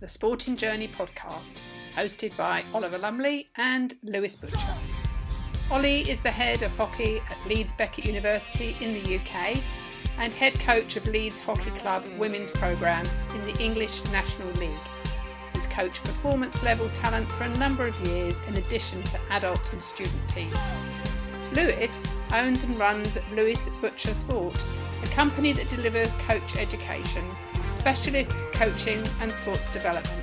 the Sporting Journey podcast, hosted by Oliver Lumley and Lewis Butcher. Ollie is the head of hockey at Leeds Beckett University in the UK and head coach of Leeds Hockey Club women's programme in the English National League. He's coached performance level talent for a number of years in addition to adult and student teams. Lewis owns and runs Lewis Butcher Sport, a company that delivers coach education, specialist coaching and sports development.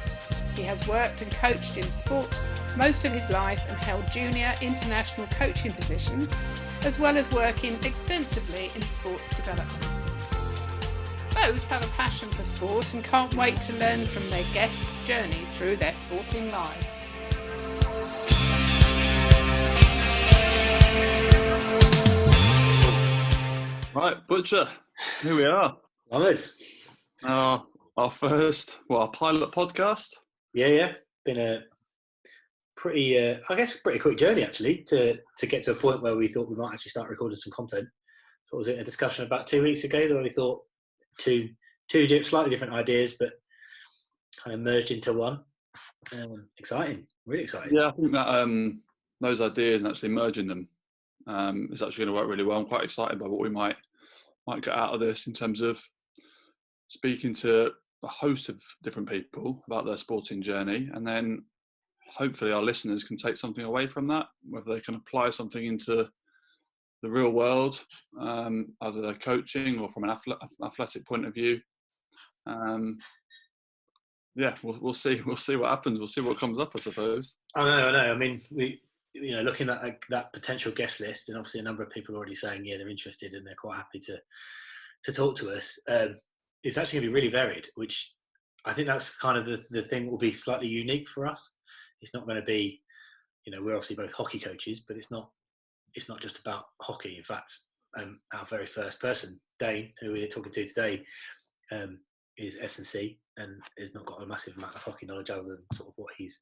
He has worked and coached in sport most of his life and held junior international coaching positions, as well as working extensively in sports development. Both have a passion for sport and can't wait to learn from their guests' journey through their sporting lives. Right, Butcher, here we are. Nice. Our first, our pilot podcast. Yeah. Been a pretty quick journey actually to get to a point where we thought we might actually start recording some content. So was it a discussion about 2 weeks ago that we thought two slightly different ideas, but kind of merged into one. Exciting, really exciting. Yeah, I think that those ideas and actually merging them is actually going to work really well. I'm quite excited by what we might get out of this in terms of speaking to a host of different people about their sporting journey, and then hopefully our listeners can take something away from that, whether they can apply something into the real world, either coaching or from an athletic point of view. We'll see what happens. We'll see what comes up, I suppose. I know. I mean, we, looking at that potential guest list, and obviously a number of people are already saying, yeah, they're interested and they're quite happy to talk to us. It's actually going to be really varied, which I think that's kind of the thing that will be slightly unique for us. It's not going to be, we're obviously both hockey coaches, but it's not just about hockey. In fact, our very first person, Dane, who we're talking to today, is S&C and has not got a massive amount of hockey knowledge other than sort of what he's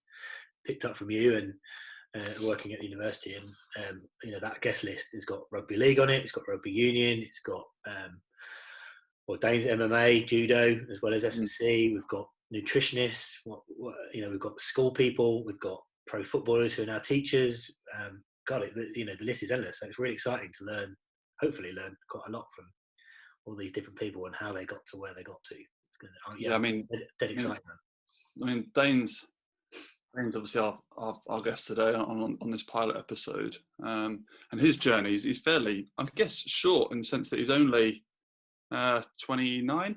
picked up from you and working at the university. And that guest list has got rugby league on it. It's got rugby union. It's got Dane's MMA, judo, as well as S&C. We've got nutritionists. We've got school people. We've got pro footballers who are now teachers. The list is endless. So it's really exciting to hopefully learn quite a lot from all these different people and how they got to where they got to. Dead exciting. I mean, Dane's obviously our guest today on this pilot episode, and his journey is fairly, I guess, short in the sense that he's only 29.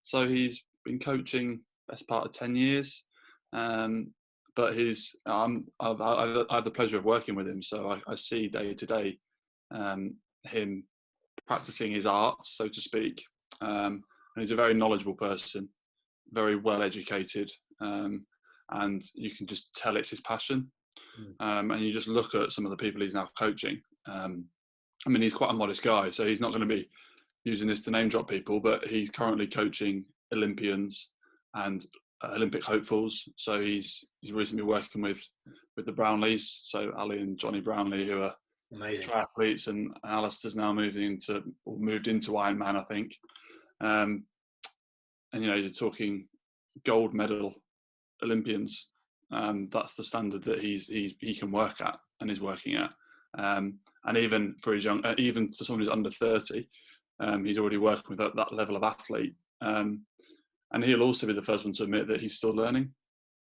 So he's been coaching best part of 10 years. But I have the pleasure of working with him, so I see day to day him practicing his art, so to speak. And he's a very knowledgeable person, very well educated, and you can just tell it's his passion. And you just look at some of the people he's now coaching. He's quite a modest guy, so he's not going to be using this to name drop people, but he's currently coaching Olympians and Olympic hopefuls. So he's recently working with the Brownleys, so Ollie and Johnny Brownlee, who are amazing triathletes, and Alistair's now moved into Ironman, I think. You're talking gold medal Olympians. That's the standard that he can work at and is working at. And even for even for someone who's under 30, he's already working with that level of athlete. And he'll also be the first one to admit that he's still learning.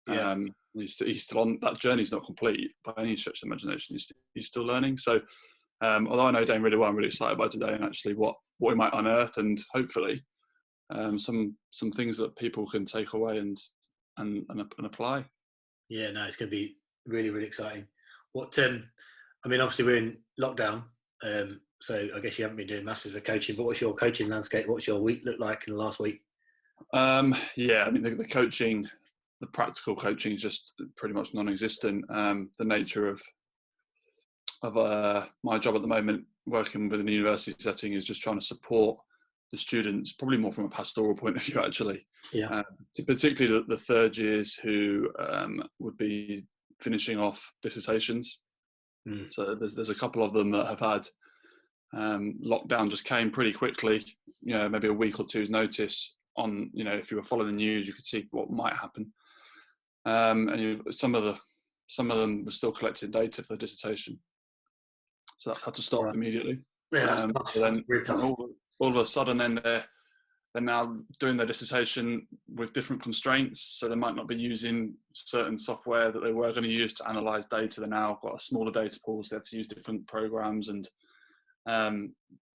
Yeah. He's still on that journey's not complete by any stretch of the imagination. He's still learning. So, although I know Dane really well, I'm really excited by today and actually what we might unearth, and hopefully some things that people can take away and apply. Yeah, no, it's going to be really, really exciting. Obviously we're in lockdown, so I guess you haven't been doing masses of coaching, but what's your coaching landscape? What's your week look like in the last week? The coaching, the practical coaching is just pretty much non-existent. The nature of my job at the moment, working within a university setting, is just trying to support the students, probably more from a pastoral point of view, actually. Yeah. Particularly the third years who would be finishing off dissertations. So there's a couple of them that have had lockdown just came pretty quickly, maybe a week or two's notice on, if you were following the news, you could see what might happen. And some of them were still collecting data for the dissertation, so that's had to stop immediately. Yeah, So then all of a sudden, then they're now doing their dissertation with different constraints, so they might not be using certain software that they were going to use to analyse data. They're now got a smaller data pool, so they have to use different programs, and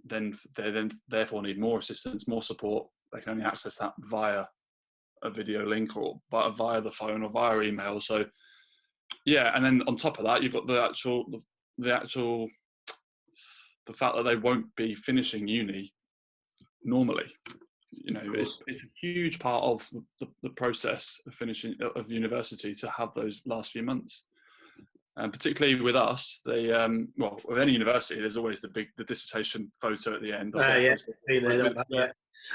then they therefore need more assistance, more support. They can only access that via a video link or via the phone or via email. So yeah, and then on top of that, you've got the fact that they won't be finishing uni normally. It's a huge part of the process of finishing of university to have those last few months. And particularly with us, with any university, there's always the dissertation photo at the end.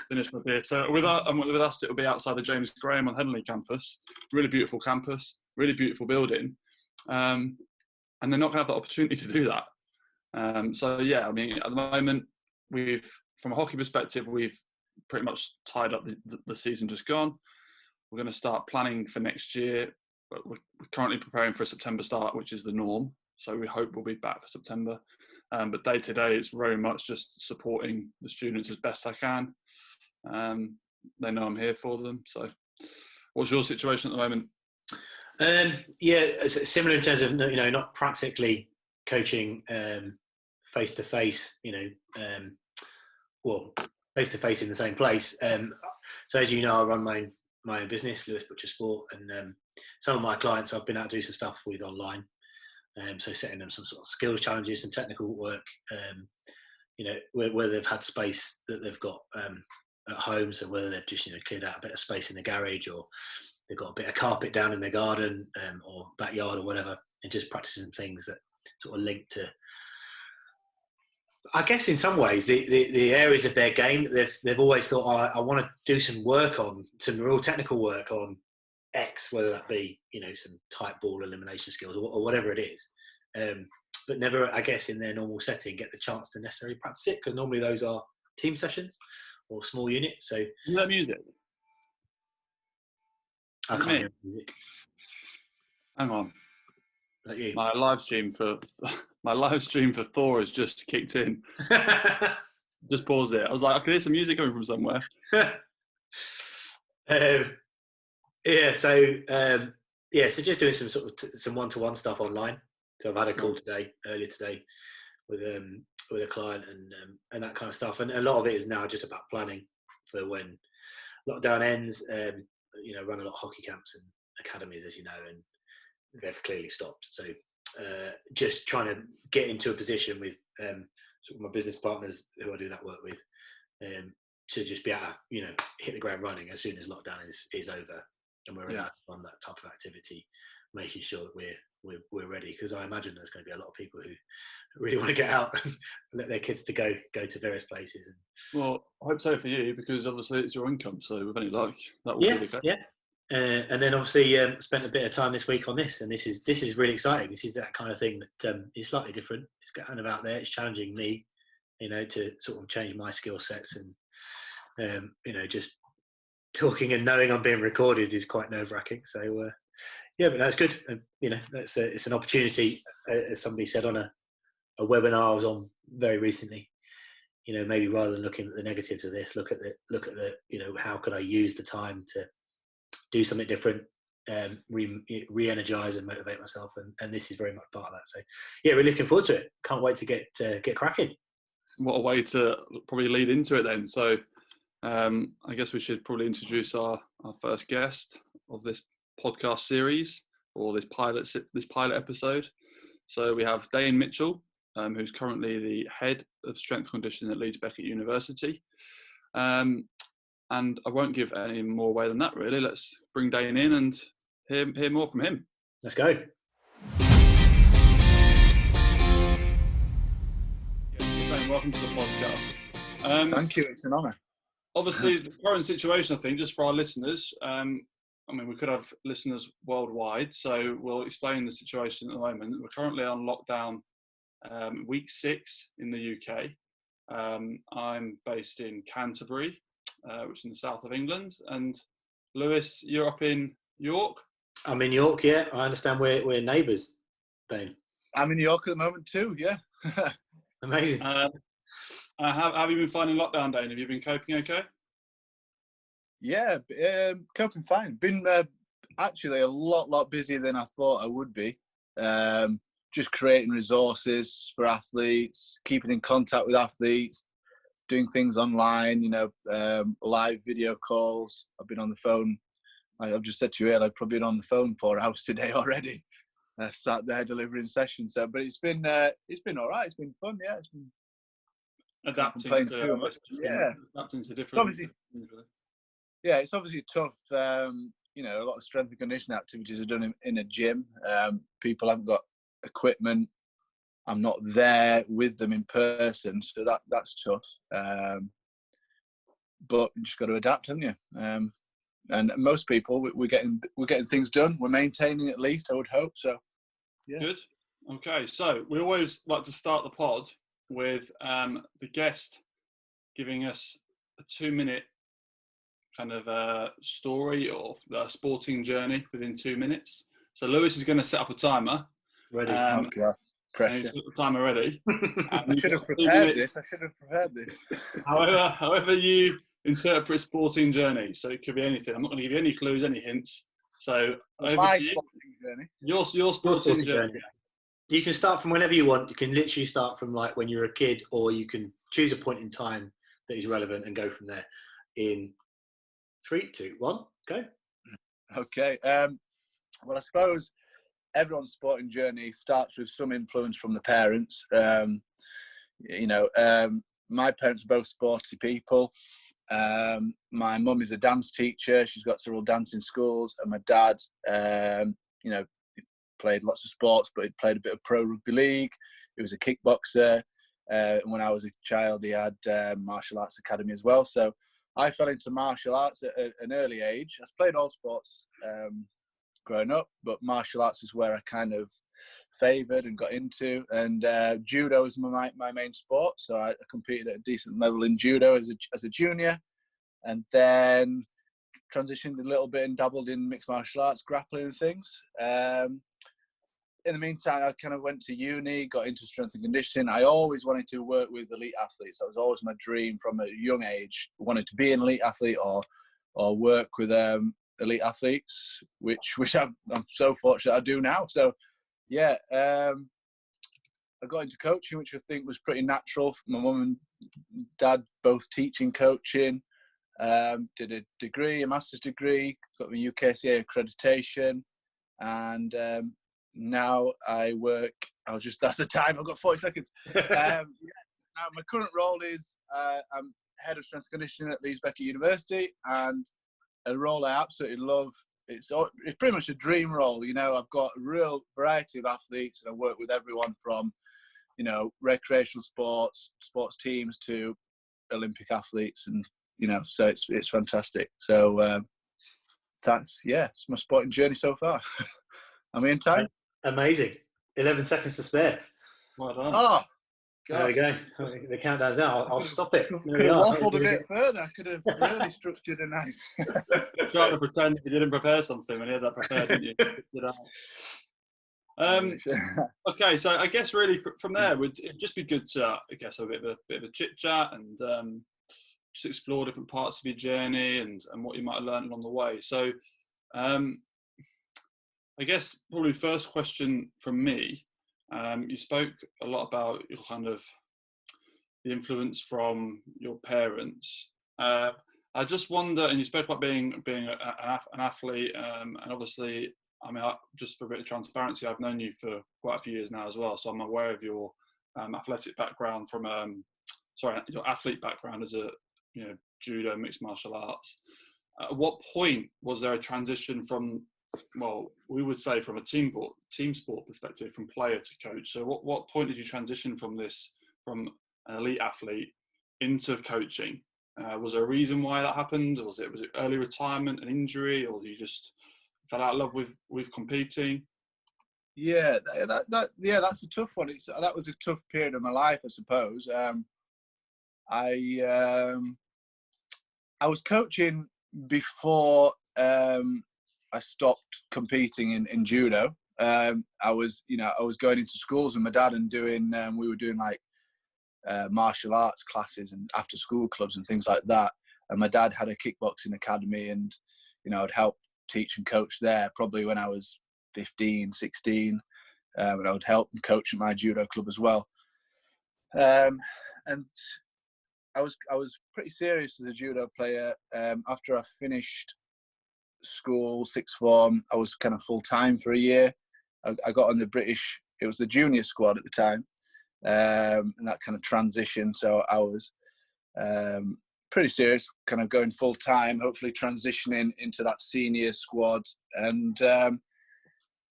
Finish my beer. So with us, it'll be outside the James Graham on Henley campus. Really beautiful campus, really beautiful building, and they're not going to have the opportunity to do that. So yeah, I mean, at the moment, from a hockey perspective, we've pretty much tied up the season just gone. We're going to start planning for next year. But we're currently preparing for a September start, which is the norm. So we hope we'll be back for September. But day to day, it's very much just supporting the students as best I can. They know I'm here for them. So what's your situation at the moment? It's similar in terms of, not practically coaching face-to-face, face-to-face in the same place. So as you know, I run my own business, Lewis Butcher Sport, and some of my clients I've been out to do some stuff with online. So setting them some sort of skills challenges, some technical work, where they've had space that they've got at home. So whether they've just cleared out a bit of space in the garage, or they've got a bit of carpet down in their garden or backyard or whatever, and just practicing things that sort of link to, I guess in some ways, the areas of their game that they've always thought, I want to do some work on, some real technical work on X, whether that be, some tight ball elimination skills or whatever it is. But never, I guess, in their normal setting, get the chance to necessarily practice it, because normally those are team sessions or small units. So is that music? I can't hear music. Hang on. Is that you? My live stream for Thor has just kicked in. Just paused it. I was like, I can hear some music coming from somewhere. So just doing some sort of some one-to-one stuff online. So I've had a call earlier today, with a client and that kind of stuff. And a lot of it is now just about planning for when lockdown ends. Run a lot of hockey camps and academies, as you know, and they've clearly stopped. So just trying to get into a position with sort of my business partners who I do that work with, to just be able to, hit the ground running as soon as lockdown is over, and we're allowed to run that type of activity, making sure that we're ready, because I imagine there's going to be a lot of people who really want to get out and let their kids to go to various places. Well, I hope so for you, because obviously it's your income, so with any luck that will be the case. And then obviously spent a bit of time this week on this, and this is really exciting. This is that kind of thing that is slightly different. It's kind of out there. It's challenging me, to sort of change my skill sets, and just talking and knowing I'm being recorded is quite nerve-wracking. So but that's good. And it's an opportunity, as somebody said on a webinar I was on very recently. Maybe rather than looking at the negatives of this, look at the how could I use the time to do something different, re-energize and motivate myself, and this is very much part of that. So really looking forward to it. Can't wait to get cracking. What a way to probably lead into it then. So I guess we should probably introduce our first guest of this podcast series, or this pilot episode. So we have Dane Mitchell, who's currently the head of strength and conditioning at Leeds Beckett University. And I won't give any more away than that, really. Let's bring Dane in and hear more from him. Let's go. Dane, welcome to the podcast. Thank you, it's an honour. Obviously, the current situation, I think, just for our listeners, we could have listeners worldwide, so we'll explain the situation at the moment. We're currently on lockdown, week 6 in the UK. I'm based in Canterbury, which is in the south of England. And Lewis, you're up in York? I'm in York, yeah. I understand we're neighbours, Dane. I'm in York at the moment too, yeah. Amazing. How have you been finding lockdown, Dane? Have you been coping okay? Yeah, coping fine. Been actually a lot busier than I thought I would be. Just creating resources for athletes, keeping in contact with athletes, doing things online, live video calls. I've been on the phone. I've just said to you earlier, I've probably been on the phone 4 hours today already. Sat there delivering sessions. So, but it's been all right. It's been fun. Yeah, it's been adapting to different. Obviously, yeah, it's obviously tough. A lot of strength and conditioning activities are done in a gym. People haven't got equipment. I'm not there with them in person, so that's tough. But you just got to adapt, haven't you? And most people, we're getting things done. We're maintaining at least, I would hope so. Yeah. Good. Okay, so we always like to start the pod with the guest giving us a 2-minute kind of story or a sporting journey within 2 minutes. So Lewis is going to set up a timer. Ready. Okay. Pressure. He's got the timer ready. I should have prepared this. However you interpret sporting journey. So it could be anything. I'm not going to give you any clues, any hints. So over to you. Journey. Your sporting journey. You can start from whenever you want. You can literally start from like when you were a kid, or you can choose a point in time that is relevant and go from there. In 3, 2, 1, go. Okay. Well, I suppose everyone's sporting journey starts with some influence from the parents. My parents are both sporty people. My mum is a dance teacher. She's got several dancing schools, and my dad, he played lots of sports, but he played a bit of pro rugby league. He was a kickboxer. And when I was a child, he had martial arts academy as well. So I fell into martial arts at an early age. I played all sports growing up, but martial arts is where I kind of favoured and got into. And judo is my main sport, so I competed at a decent level in judo as a junior, and then transitioned a little bit and dabbled in mixed martial arts, grappling and things. In the meantime, I kind of went to uni, got into strength and conditioning. I always wanted to work with elite athletes. That was always my dream from a young age. I wanted to be an elite athlete or work with elite athletes, which I'm so fortunate I do now. So, yeah, I got into coaching, which I think was pretty natural. My mum and dad both teaching coaching. Did a degree, a master's degree, got my UKCA accreditation, and now I work. That's the time. I've got 40 seconds. Now my current role is I'm head of strength and conditioning at Leeds Beckett University, and a role I absolutely love. It's pretty much a dream role. I've got a real variety of athletes, and I work with everyone from, recreational sports teams to Olympic athletes, and so it's fantastic. So it's my sporting journey so far. Am I in time? Amazing. 11 seconds to spare. Well done. Oh, God. There we go. The countdown's out. I'll stop it. Could have waffled a bit further. I could have really structured a nice. Trying to pretend you didn't prepare something when you had that prepared, didn't you? Okay, so I guess really from there, it'd just be good to, I guess, have a bit of a chit chat and just explore different parts of your journey and what you might have learned along the way. So, I guess probably the first question from me. You spoke a lot about your kind of the influence from your parents. I just wonder, and you spoke about being an athlete, and obviously, just for a bit of transparency, I've known you for quite a few years now as well, so I'm aware of your athletic background your athlete background as a judo, mixed martial arts. At what point was there a transition from, well, we would say from a team sport perspective, from player to coach? So what point did you transition from an elite athlete into coaching? Was there a reason why that happened? Or was it early retirement, an injury, or you just fell out of love with competing? Yeah, that's a tough one. That was a tough period of my life, I suppose. I was coaching before I stopped competing in judo. I was going into schools with my dad and we were doing like martial arts classes and after school clubs and things like that. And my dad had a kickboxing academy, and I'd help teach and coach there probably when I was 15, 16, and I would help and coach at my judo club as well. And I was pretty serious as a judo player. After I finished school, sixth form, I was kind of full time for a year. I got on the British, it was the junior squad at the time, and that kind of transition. So I was pretty serious, kind of going full time, hopefully transitioning into that senior squad. And there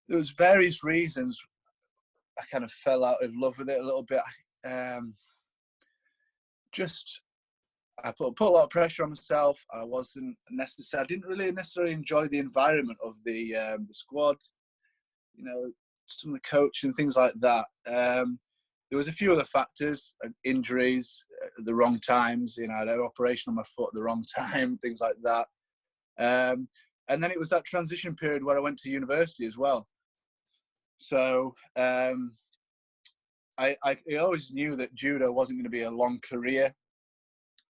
was various reasons I kind of fell out of love with it a little bit. I put a lot of pressure on myself. I didn't really necessarily enjoy the environment of the squad. Some of the coaching, things like that. There was a few other factors, injuries at the wrong times. I had an operation on my foot at the wrong time, things like that. And then it was that transition period where I went to university as well. So I always knew that judo wasn't going to be a long career.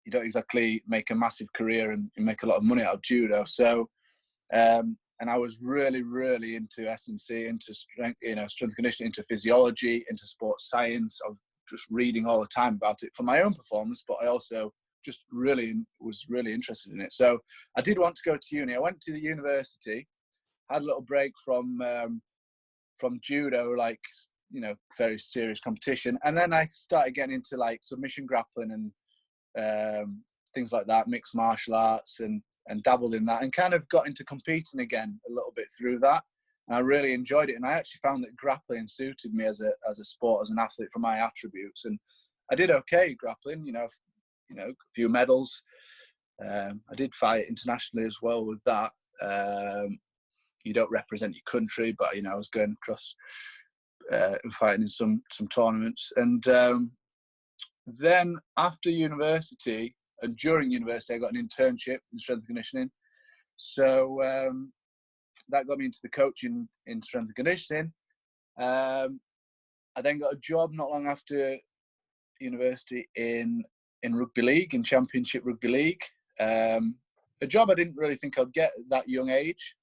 You don't exactly make a massive career and make a lot of money out of judo. So, and I was really, really into S&C, into strength conditioning, into physiology, into sports science. I was just reading all the time about it for my own performance, but I also just was really interested in it. So I did want to go to uni. I went to the university, had a little break from judo, like, very serious competition. And then I started getting into like submission grappling and things like that, mixed martial arts, and dabbled in that, and kind of got into competing again a little bit through that. And I really enjoyed it. And I actually found that grappling suited me as a sport, as an athlete, for my attributes. And I did okay grappling, a few medals. I did fight internationally as well with that. You don't represent your country, but I was going across and fighting in some tournaments. And then after university and during university, I got an internship in strength and conditioning. So that got me into the coaching in strength and conditioning. I then got a job not long after university in Rugby League, in Championship Rugby League. A job I didn't really think I'd get at that young age.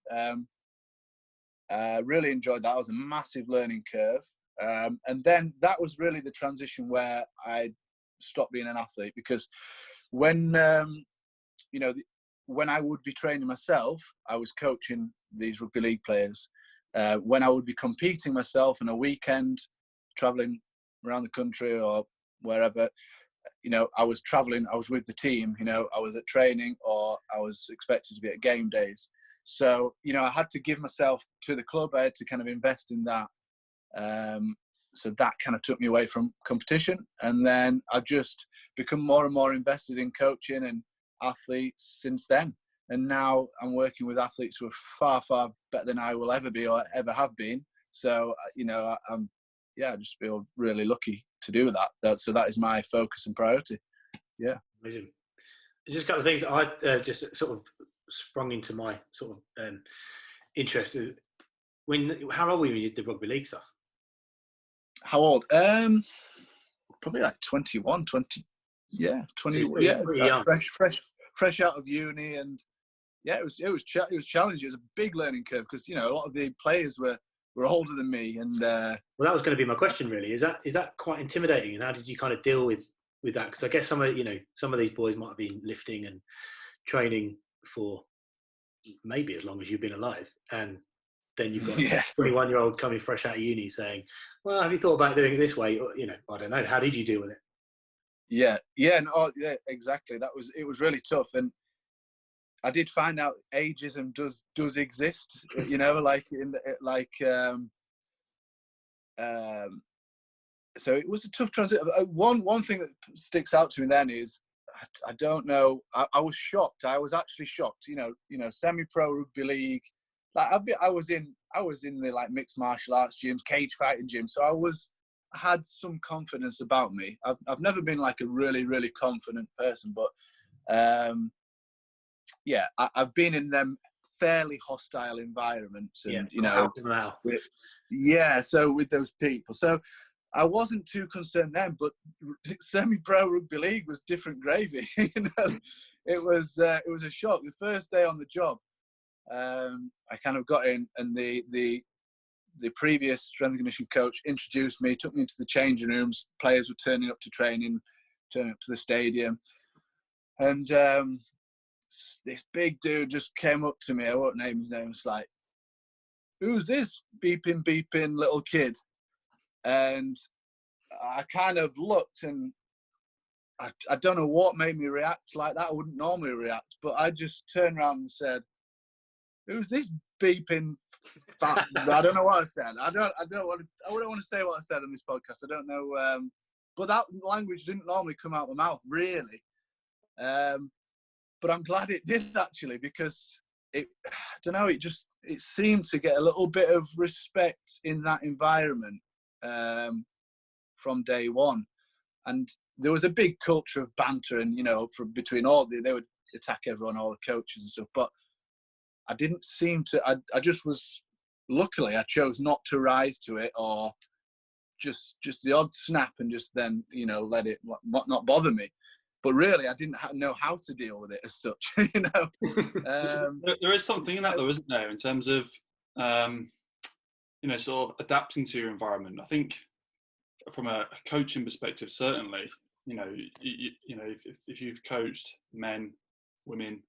Really enjoyed that. It was a massive learning curve. And then that was really the transition where I stopped being an athlete, because when when I would be training myself, I was coaching these rugby league players. When I would be competing myself on a weekend, traveling around the country or wherever, I was traveling, I was with the team, I was at training, or I was expected to be at game days. So, I had to give myself to the club. I had to kind of invest in that. So that kind of took me away from competition. And then I've just become more and more invested in coaching and athletes since then. And now I'm working with athletes who are far, far better than I will ever be or ever have been. So, I just feel really lucky to do that. So that is my focus and priority. Yeah. Amazing. Just a couple of things that I just sort of sprung into my sort of interest. How old were you when you did the rugby league stuff? How old? Probably like 21, 20. Yeah, 20. So pretty young. Fresh out of uni, and yeah, it was challenging. It was a big learning curve because a lot of the players were older than me, and well, that was going to be my question. Really, is that quite intimidating? And how did you kind of deal with that? Because I guess some of these boys might have been lifting and training for maybe as long as you've been alive, and then you've got a 21-year-old coming fresh out of uni saying, well, have you thought about doing it this way? Or, I don't know. How did you deal with it? Yeah, exactly. It was really tough. And I did find out ageism does exist, so it was a tough transition. One thing that sticks out to me then is, I don't know, I was shocked. I was actually shocked, semi-pro rugby league. Like I was in the like mixed martial arts gyms, cage fighting gyms. So I had some confidence about me. I've never been like a really, really confident person, but yeah, I've been in them fairly hostile environments, and so with those people, so I wasn't too concerned then. But semi-pro rugby league was different gravy. It was a shock. The first day on the job, I kind of got in, and the previous strength and conditioning coach introduced me, took me into the changing rooms. Players were turning up to training, turning up to the stadium, and this big dude just came up to me. I won't name his name. It's like, who's this beeping little kid? And I kind of looked, and I don't know what made me react like that. I wouldn't normally react, but I just turned around and said, who's this beeping fat? I don't know what I said. I wouldn't want to say what I said on this podcast. I don't know. But that language didn't normally come out of my mouth, really. But I'm glad it did, actually, because I don't know, it seemed to get a little bit of respect in that environment from day one. And there was a big culture of banter, and, between they would attack everyone, all the coaches and stuff. But I didn't seem to, I just was, luckily I chose not to rise to it, or just the odd snap and just then, let it not bother me. But really, I didn't know how to deal with it as such, There is something in that, though, isn't there, in terms of, sort of adapting to your environment. I think from a coaching perspective, certainly, if you've coached men, women,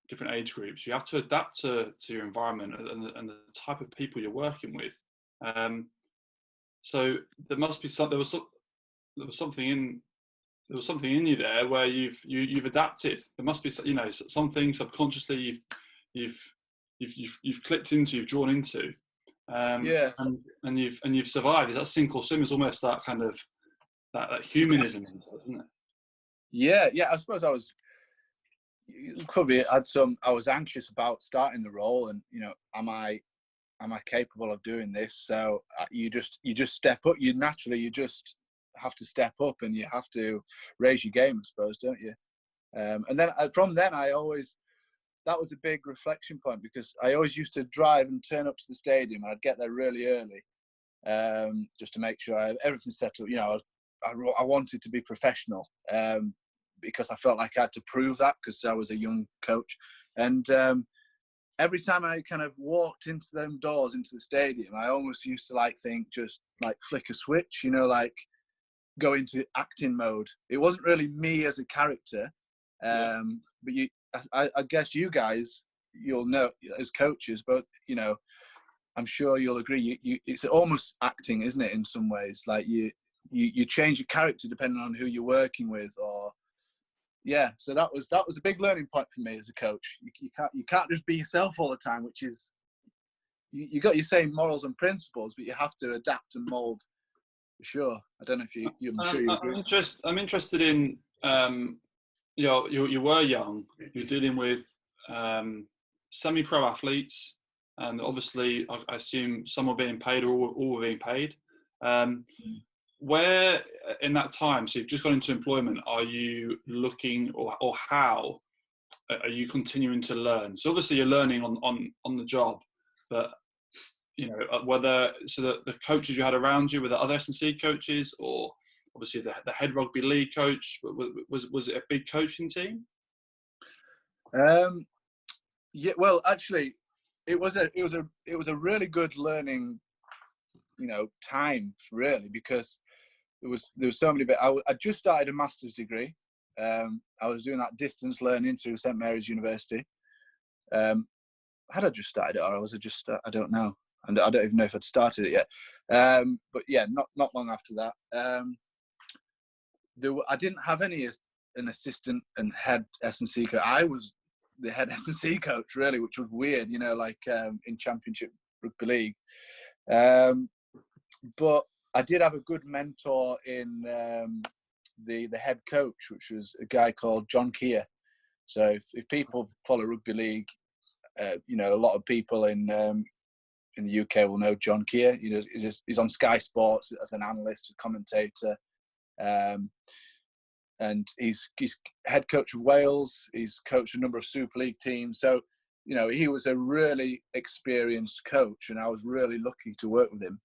different age groups, you have to adapt to your environment and the type of people you're working with. So there must be there was something in you there where you've adapted. There must be something subconsciously you've clicked into, you've drawn into, and you've survived. Is that sink or swim? Is almost that kind of that humanism, isn't it? Yeah. I suppose I was. Could be. I was anxious about starting the role, and am I capable of doing this? So you just step up. You just have to step up, and you have to raise your game, I suppose, don't you? And then from then, that was a big reflection point, because I always used to drive and turn up to the stadium, and I'd get there really early, just to make sure I have everything set up. I wanted to be professional, because I felt like I had to prove that, because I was a young coach. And every time I kind of walked into them doors into the stadium, I almost used to think just like flick a switch, go into acting mode. It wasn't really me as a character, but I guess you guys, you'll know as coaches, both, I'm sure you'll agree. It's almost acting, isn't it? In some ways, like you change your character depending on who you're working with, or So that was a big learning point for me as a coach. You can't just be yourself all the time, which is you got your same morals and principles, but you have to adapt and mold. For sure. I don't know if I'm sure you agree. I'm interested in, you were young, you're dealing with semi-pro athletes, and obviously I assume some were being paid or all were being paid. Where in that time, so you've just gone into employment, are you looking, or how are you continuing to learn? So obviously you're learning on the job, but whether the coaches you had around you, were there other S&C coaches, or obviously the head rugby league coach, was it a big coaching team? Yeah, well, actually, it was a really good learning, time, really, because there was so many bits. I just started a master's degree. I was doing that distance learning through St Mary's University. Had I just started it, or was it just? I don't know, and I don't even know if I'd started it yet. But yeah, not long after that. I didn't have an assistant and head S&C coach. I was the head S&C coach, really, which was weird, in Championship Rugby League. But I did have a good mentor in the head coach, which was a guy called John Keir. So if people follow Rugby League, a lot of people in the UK will know John Keir. He's on Sky Sports as an analyst, a commentator. he's head coach of Wales. He's coached a number of Super League teams. So, you know, he was a really experienced coach, and I was really lucky to work with him.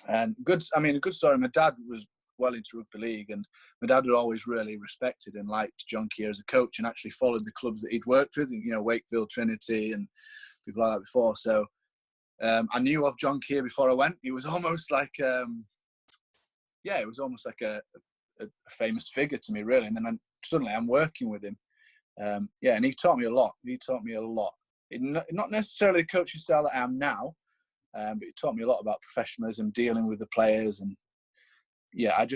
And a good story. My dad was well into rugby league, and my dad had always really respected and liked John Keir as a coach, and actually followed the clubs that he'd worked with, you know, Wakefield, Trinity, and people like that before. So I knew of John Keir before I went. He was almost like, it was almost like a famous figure to me, really. And then suddenly I'm working with him. And he taught me a lot. Not necessarily the coaching style that I am now, but he taught me a lot about professionalism, dealing with the players, and I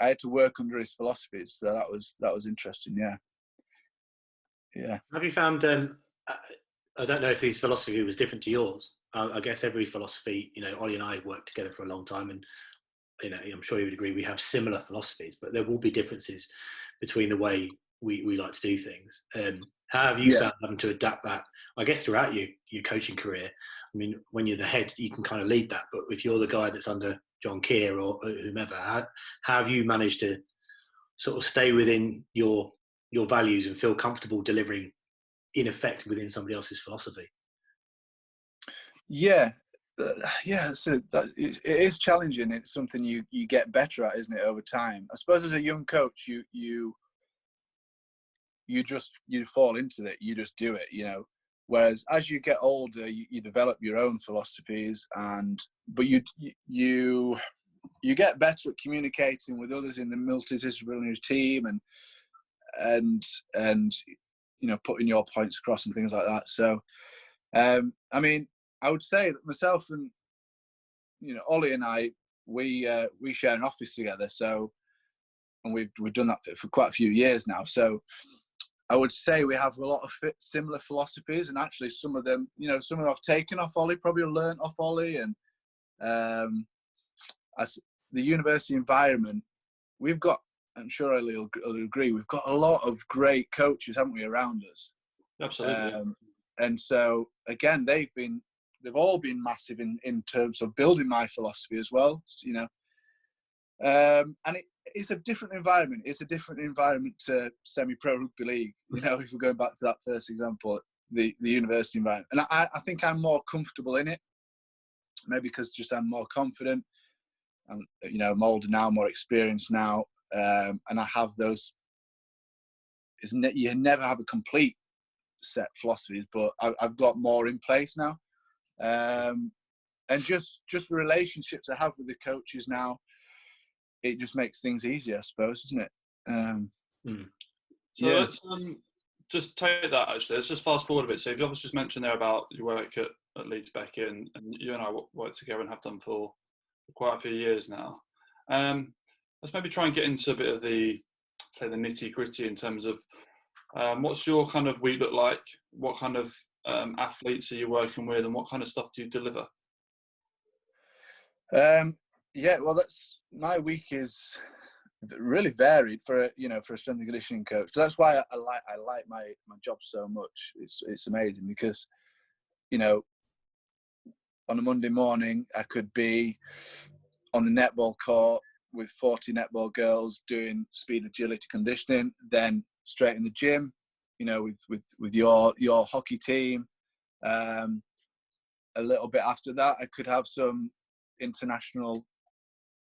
had to work under his philosophies. So that was interesting. Yeah. Have you found? I don't know if his philosophy was different to yours. I guess every philosophy, you know, Ollie and I worked together for a long time, and you know, I'm sure you would agree we have similar philosophies, but there will be differences between the way we like to do things. How have you found having to adapt that? I guess throughout your coaching career. I mean, when you're the head, you can kind of lead that, but if you're the guy that's under John Keir or whomever, how have you managed to sort of stay within your values and feel comfortable delivering in effect within somebody else's philosophy? So it is challenging. It's something you get better at, isn't it, over time? I suppose as a young coach, you fall into it. You just do it, you know. Whereas as you get older, you develop your own philosophies, but you get better at communicating with others in the multidisciplinary team, and you know, putting your points across and things like that. So, I mean, I would say that myself and, you know, Ollie and I, we share an office together. So, and we've done that for quite a few years now. So, I would say we have a lot of similar philosophies, and actually some of them, you know, some of them I've taken off Ollie, probably learnt off Ollie, and as the university environment, we've got, I'm sure Ollie will agree, we've got a lot of great coaches, haven't we, around us? Absolutely. And so again, they've all been massive in terms of building my philosophy as well, you know. And it's a different environment. It's a different environment to semi-pro rugby league. You know, if we're going back to that first example, the university environment. And I think I'm more comfortable in it, maybe because just I'm more confident. I'm, you know, I'm older now, more experienced now, and I have those. You never have a complete set philosophies, but I've got more in place now, and just the relationships I have with the coaches now, it just makes things easier, I suppose, isn't it? So let's just take that, actually. Let's just fast forward a bit. So you've obviously just mentioned there about your work at Leeds Beckett, and you and I work together and have done for quite a few years now. Let's maybe try and get into a bit of the nitty gritty in terms of what's your kind of week look like? What kind of athletes are you working with, and what kind of stuff do you deliver? Well, my week is really varied for a strength and conditioning coach. So that's why I like my job so much. It's amazing because, you know, on a Monday morning I could be on the netball court with 40 netball girls doing speed, agility, conditioning, then straight in the gym, you know, with your hockey team. A little bit after that, I could have some international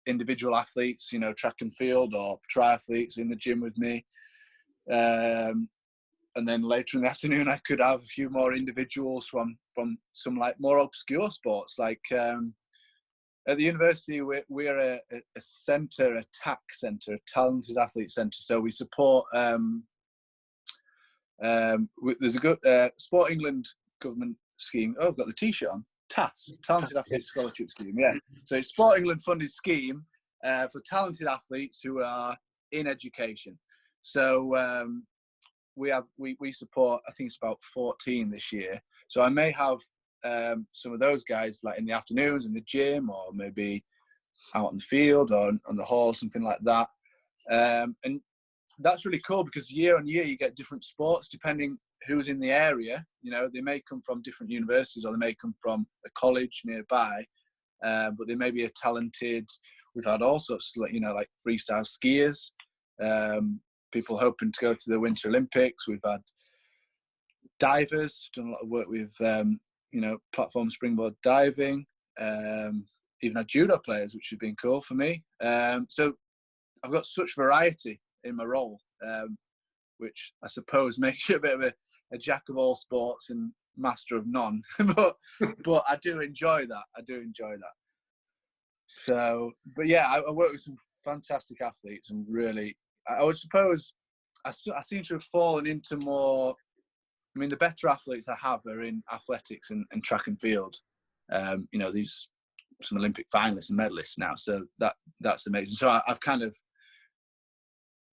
individual athletes, you know, track and field or triathletes in the gym with me. And then later in the afternoon, I could have a few more individuals from some like more obscure sports. Like at the university, we're a centre, a TAC centre, a talented athlete centre. So we support. There's a good Sport England government scheme. Oh, I've got the T-shirt on. TAS, Talented Athlete Scholarship Scheme. Yeah. So it's Sport England funded scheme for talented athletes who are in education. So we support, I think it's about 14 this year. So I may have some of those guys like in the afternoons in the gym, or maybe out on the field or on the hall, something like that. And that's really cool because year on year you get different sports depending who's in the area. You know, they may come from different universities or they may come from a college nearby, but they may be a talented. We've had all sorts, you know, like freestyle skiers. People hoping to go to the Winter Olympics. We've had divers, done a lot of work with, platform springboard diving. Even had judo players, which has been cool for me. So I've got such variety in my role, which I suppose makes you a bit of a jack of all sports and master of none. but I do enjoy that. So, but yeah, I work with some fantastic athletes, and really, I would suppose I seem to have fallen into more. I mean, the better athletes I have are in athletics and track and field. These some Olympic finalists and medalists now, so that's amazing. So I've kind of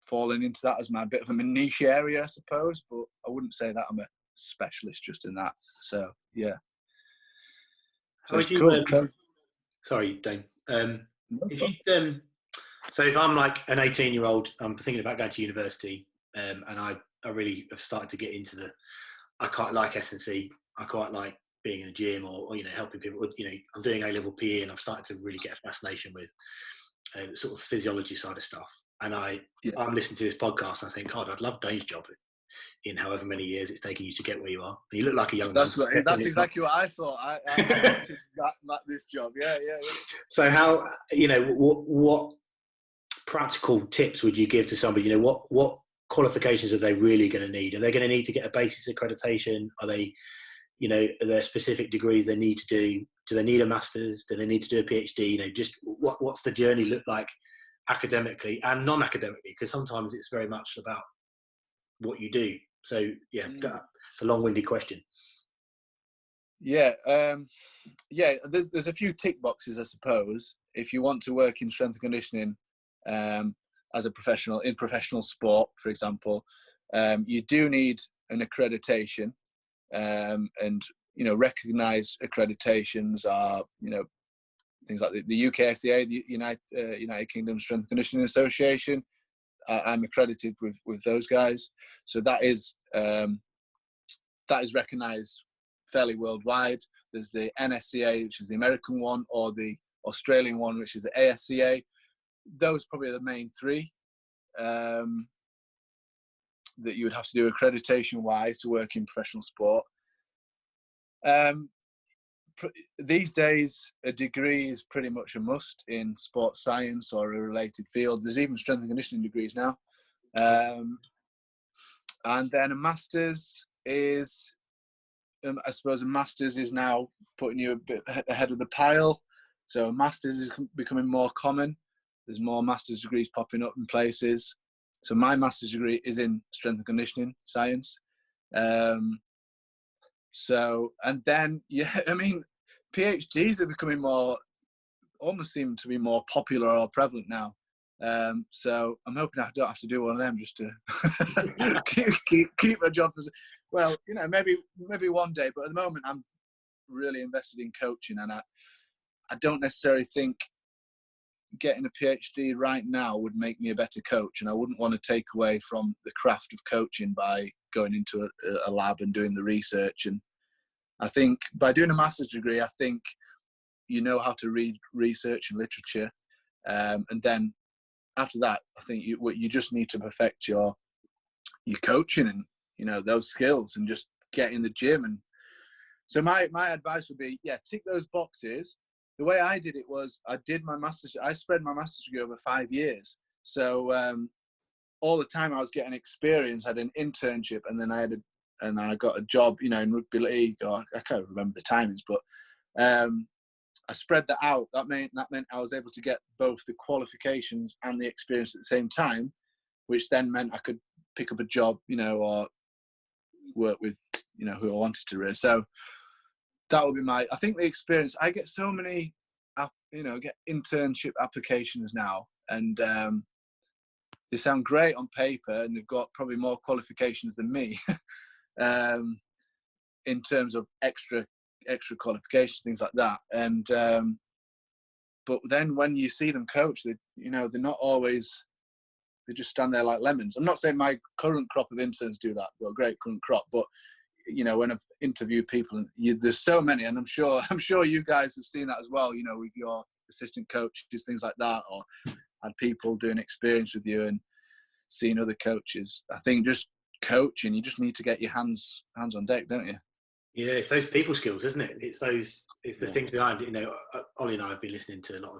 fallen into that as my bit of a niche area, I suppose, but I wouldn't say that I'm a specialist just in that. So yeah. So it's cool. Sorry, Dane. So if I'm like an 18-year-old, I'm thinking about going to university, and I really have started to get into I quite like S&C. I quite like being in the gym or helping people. I'm doing A-level PE, and I've started to really get a fascination with the sort of physiology side of stuff. And I'm listening to this podcast, and I think, God, I'd love Dane's job in however many years it's taken you to get where you are. And you look like a young man. That's exactly what I thought. I wanted this job. Yeah. So how, what practical tips would you give to somebody? What qualifications are they really going to need? Are they going to need to get a basis accreditation? Are they, are there specific degrees they need to do? Do they need a master's? Do they need to do a PhD? Just what's the journey look like academically and non-academically? Because sometimes it's very much about what you do. So yeah, that's a long-winded question. Yeah, there's a few tick boxes, I suppose. If you want to work in strength and conditioning as a professional in professional sport, for example, you do need an accreditation, and recognised accreditations are things like the UKSCA, the United Kingdom Strength and Conditioning Association. I'm accredited with those guys, so that is recognised fairly worldwide. There's the NSCA, which is the American one, or the Australian one, which is the ASCA. Those probably are the main three that you would have to do accreditation-wise to work in professional sport. These days, a degree is pretty much a must in sports science or a related field. There's even strength and conditioning degrees now. And then a master's is, I suppose a master's is now putting you a bit ahead of the pile. So a master's is becoming more common. There's more master's degrees popping up in places. So my master's degree is in strength and conditioning science. And then, PhDs are becoming almost seem to be more popular or prevalent now. So I'm hoping I don't have to do one of them just to keep my job. Well, maybe one day, but at the moment I'm really invested in coaching, and I don't necessarily think getting a PhD right now would make me a better coach, and I wouldn't want to take away from the craft of coaching by going into a lab and doing the research. And I think by doing a master's degree, I think you know how to read research and literature, and then after that, I think you just need to perfect your coaching and those skills, and just get in the gym. And so my advice would be, tick those boxes. The way I did it was I spread my master's degree over 5 years. So all the time I was getting experience. I had an internship, and then I got a job, in rugby league. Or I can't remember the timings, but I spread that out. That meant I was able to get both the qualifications and the experience at the same time, which then meant I could pick up a job, or work with, who I wanted to really. So that would be I think the experience. I get so many, get internship applications now, and they sound great on paper, and they've got probably more qualifications than me in terms of extra qualifications, things like that. And but then when you see them coach, they're not always. They just stand there like lemons. I'm not saying my current crop of interns do that. We've got a great current crop, but when I've interviewed people, there's so many, and I'm sure you guys have seen that as well. With your assistant coaches, things like that, or had people doing experience with you, and seeing other coaches. I think just coaching, you just need to get your hands on deck, don't you? Yeah, it's those people skills, isn't it? It's the things behind it. Ollie and I have been listening to a lot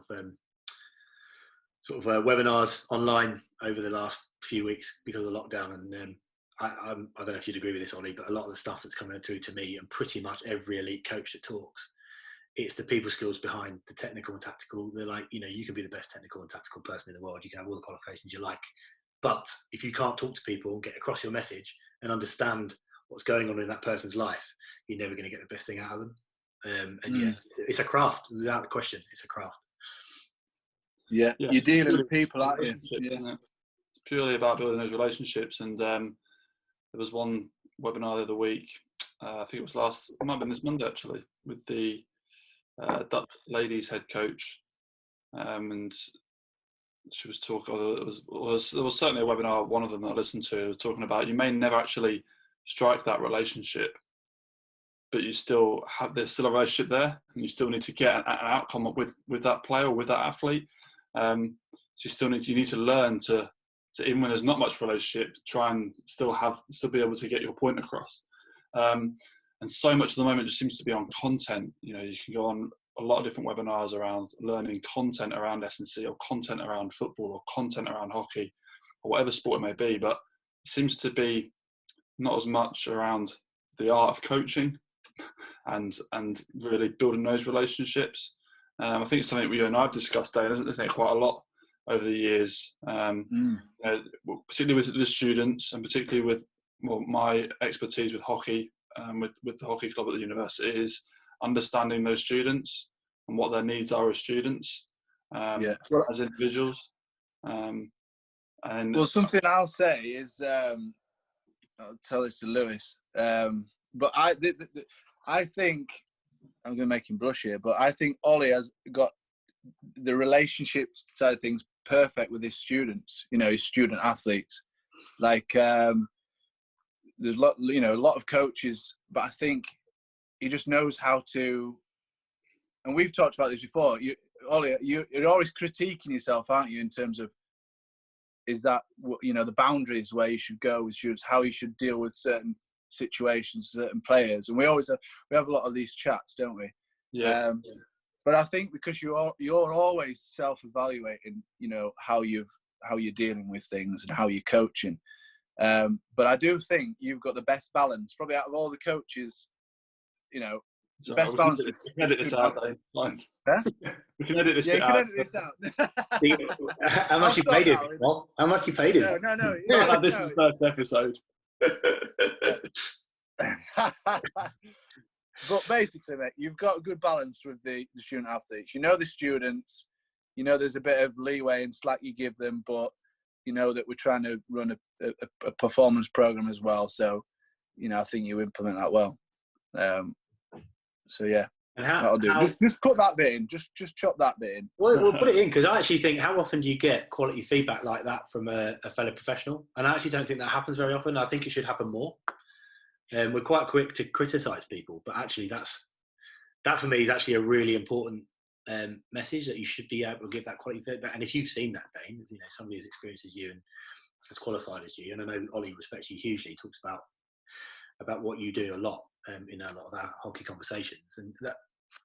of webinars online over the last few weeks because of the lockdown, and I don't know if you'd agree with this, Ollie, but a lot of the stuff that's coming through to me and pretty much every elite coach that talks, it's the people skills behind the technical and tactical. They're like, you can be the best technical and tactical person in the world. You can have all the qualifications you like. But if you can't talk to people and get across your message and understand what's going on in that person's life, you're never going to get the best thing out of them. It's a craft, without question. It's a craft. Yeah. You're dealing with people, aren't you? Yeah. It's purely about building those relationships. And there was one webinar the other week, I think it might have been this Monday actually, with the Dutch ladies head coach, and she was talking. There was certainly a webinar, one of them that I listened to, talking about you may never actually strike that relationship, but there's still a relationship there, and you still need to get an outcome up with that player or with that athlete. So you need to learn to even when there's not much relationship, try and still be able to get your point across. And so much at the moment just seems to be on content. You can go on a lot of different webinars around learning content around S&C or content around football or content around hockey or whatever sport it may be, but it seems to be not as much around the art of coaching and really building those relationships. I think it's something you and I have discussed, Dane, isn't it, quite a lot over the years, particularly with the students and particularly with my expertise with hockey, with the hockey club at the university, is understanding those students and what their needs are as students, as individuals. Well, something I'll say is, I'll tell this to Lewis, but I think, I'm going to make him blush here, but I think Ollie has got the relationship side of things perfect with his students, his student athletes. Like, there's a lot of coaches, but I think he just knows how to, and we've talked about this before, Ollie, you're always critiquing yourself, aren't you, in terms of, is that, the boundaries where you should go with students, how you should deal with certain situations, certain players, and we have a lot of these chats, don't we? Yeah. But I think because you're always self-evaluating, how you're dealing with things and how you're coaching. But I do think you've got the best balance, probably out of all the coaches. The best balance. We can edit this out, Dane. Fine. Huh? We can edit this. Yeah, you can edit this out. How much you paid him? What? How much you paid him? No. This is the first episode. But basically, mate, you've got a good balance with the student athletes. The students, there's a bit of leeway and slack you give them, but that we're trying to run a performance program as well. So, I think you implement that well. So yeah, and that'll do. Just put that bit in. Just chop that bit in. We'll put it in, because I actually think, how often do you get quality feedback like that from a fellow professional? And I actually don't think that happens very often. I think it should happen more. We're quite quick to criticise people, but actually that for me is actually a really important message, that you should be able to give that quality feedback. And if you've seen that, Dane, somebody as experienced as you and as qualified as you, and I know Ollie respects you hugely, talks about what you do a lot in a lot of our hockey conversations, and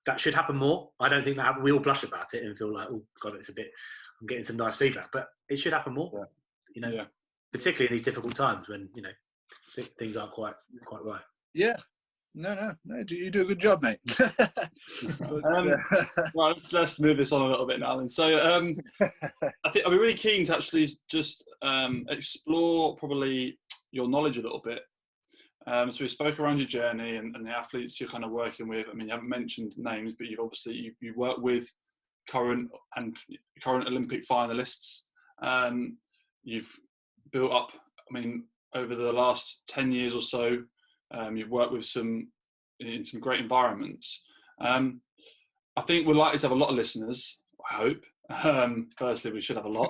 that should happen more. I don't think that we all blush about it and feel like, oh God, I'm getting some nice feedback, but it should happen more. Particularly in these difficult times when things aren't quite right. Yeah. No. You do a good job, mate. Right, let's move this on a little bit now. And so, I think I'd be really keen to actually just explore probably your knowledge a little bit. So we spoke around your journey and the athletes you're kind of working with. I mean, you haven't mentioned names, but you've obviously you work with current Olympic finalists. You've built up, over the last 10 years or so, you've worked with in some great environments. I think we're likely to have a lot of listeners, I hope. Firstly, we should have a lot.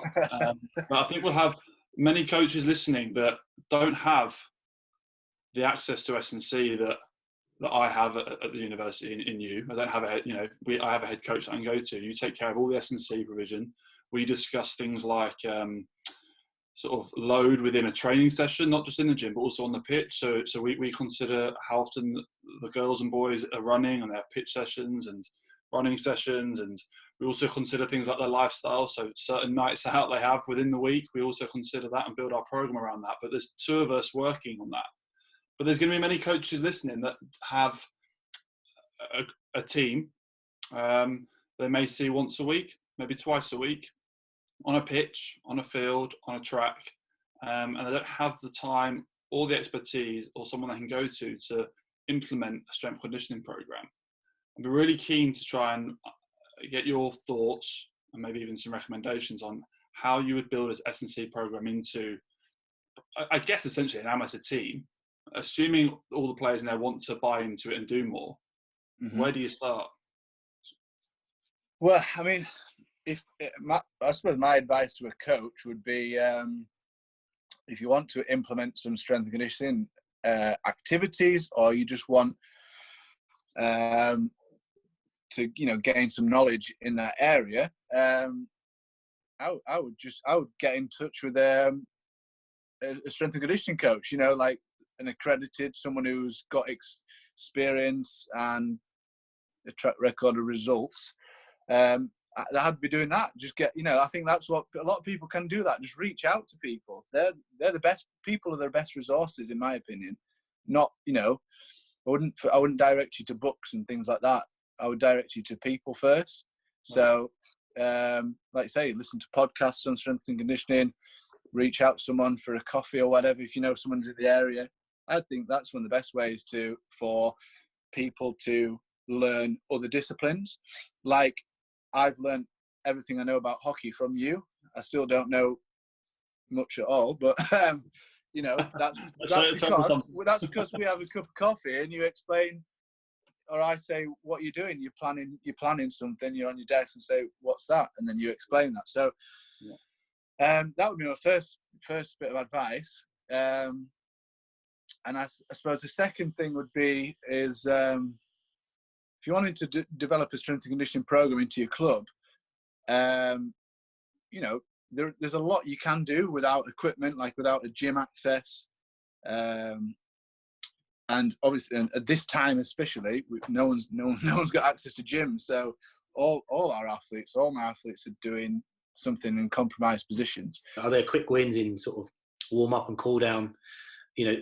But I think we'll have many coaches listening that don't have the access to S&C that I have at the university in you. I don't have I have a head coach that I can go to. You take care of all the S&C provision. We discuss things like sort of load within a training session, not just in the gym, but also on the pitch. So we consider how often the girls and boys are running, and they have pitch sessions and running sessions. And we also consider things like their lifestyle. So certain nights out they have within the week, we also consider that and build our program around that. But there's 2 of us working on that. But there's going to be many coaches listening that have a team. They may see once a week, maybe twice a week, on a pitch, on a field, on a track, and they don't have the time or the expertise or someone they can go to implement a strength conditioning program. I'd be really keen to try and get your thoughts and maybe even some recommendations on how you would build this S&C program into, I guess, essentially an amateur team, assuming all the players in there want to buy into it and do more. Mm-hmm. Where do you start? Well, I mean, I suppose my advice to a coach would be, if you want to implement some strength and conditioning activities, or you just want to gain some knowledge in that area, I would get in touch with a strength and conditioning coach. Like an accredited, someone who's got experience and a track record of results. I'd be doing that. Just get, I think that's what a lot of people can do. That just reach out to people. They're the best people, are their best resources, in my opinion. Not, I wouldn't direct you to books and things like that. I would direct you to people first. So, like I say, listen to podcasts on strength and conditioning. Reach out to someone for a coffee or whatever if you know someone's in the area. I think that's one of the best ways for people to learn other disciplines. Like, I've learned everything I know about hockey from you. I still don't know much at all, but that's because we have a cup of coffee and you explain, or I say what you're doing. You're planning something. You're on your desk and say, "What's that?" And then you explain that. So, that would be my first bit of advice. And I suppose the second thing would be is, if you wanted to develop a strength and conditioning program into your club, there's a lot you can do without equipment, like without a gym access. And obviously, at this time especially, no one's got access to gyms. So all my athletes are doing something in compromised positions. Are there quick wins in sort of warm up and cool down?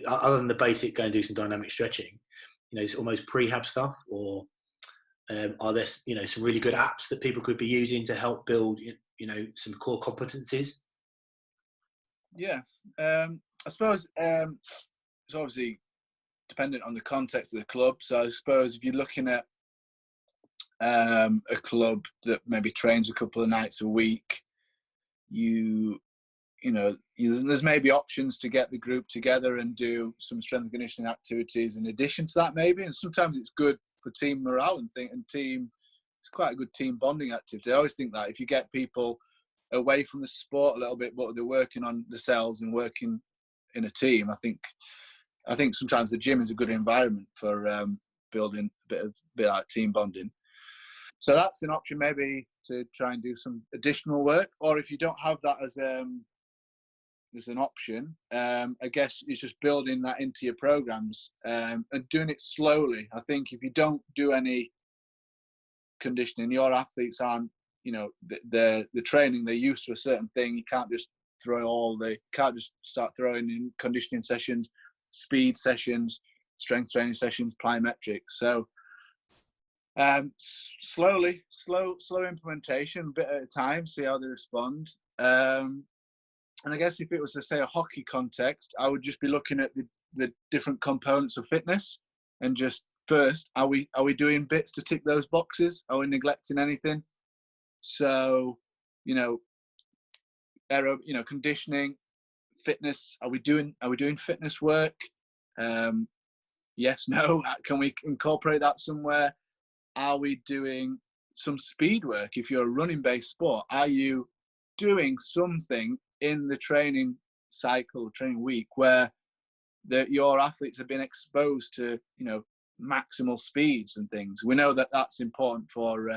Other than the basic, go and do some dynamic stretching. It's almost prehab stuff, or are there some really good apps that people could be using to help build some core competencies? Yeah, I suppose it's obviously dependent on the context of the club. So I suppose if you're looking at a club that maybe trains a couple of nights a week, there's maybe options to get the group together and do some strength and conditioning activities in addition to that, maybe. And sometimes it's good for team morale it's quite a good team bonding activity. I always think that if you get people away from the sport a little bit, but they're working on themselves and working in a team, I think sometimes the gym is a good environment for building a bit like team bonding. So that's an option, maybe, to try and do some additional work. Or if you don't have that as an option, I guess it's just building that into your programs and doing it slowly. I think if you don't do any conditioning, your athletes aren't, the training, they're used to a certain thing. You can't just start throwing in conditioning sessions, speed sessions, strength training sessions, plyometrics. So slow implementation, bit at a time, see how they respond. And I guess if it was to say a hockey context, I would just be looking at the different components of fitness and just first, are we doing bits to tick those boxes? Are we neglecting anything? So, conditioning, fitness. Are we doing fitness work? Yes, no. Can we incorporate that somewhere? Are we doing some speed work? If you're a running-based sport, are you doing something in the training cycle, training week, where your athletes have been exposed to, maximal speeds and things? We know that that's important for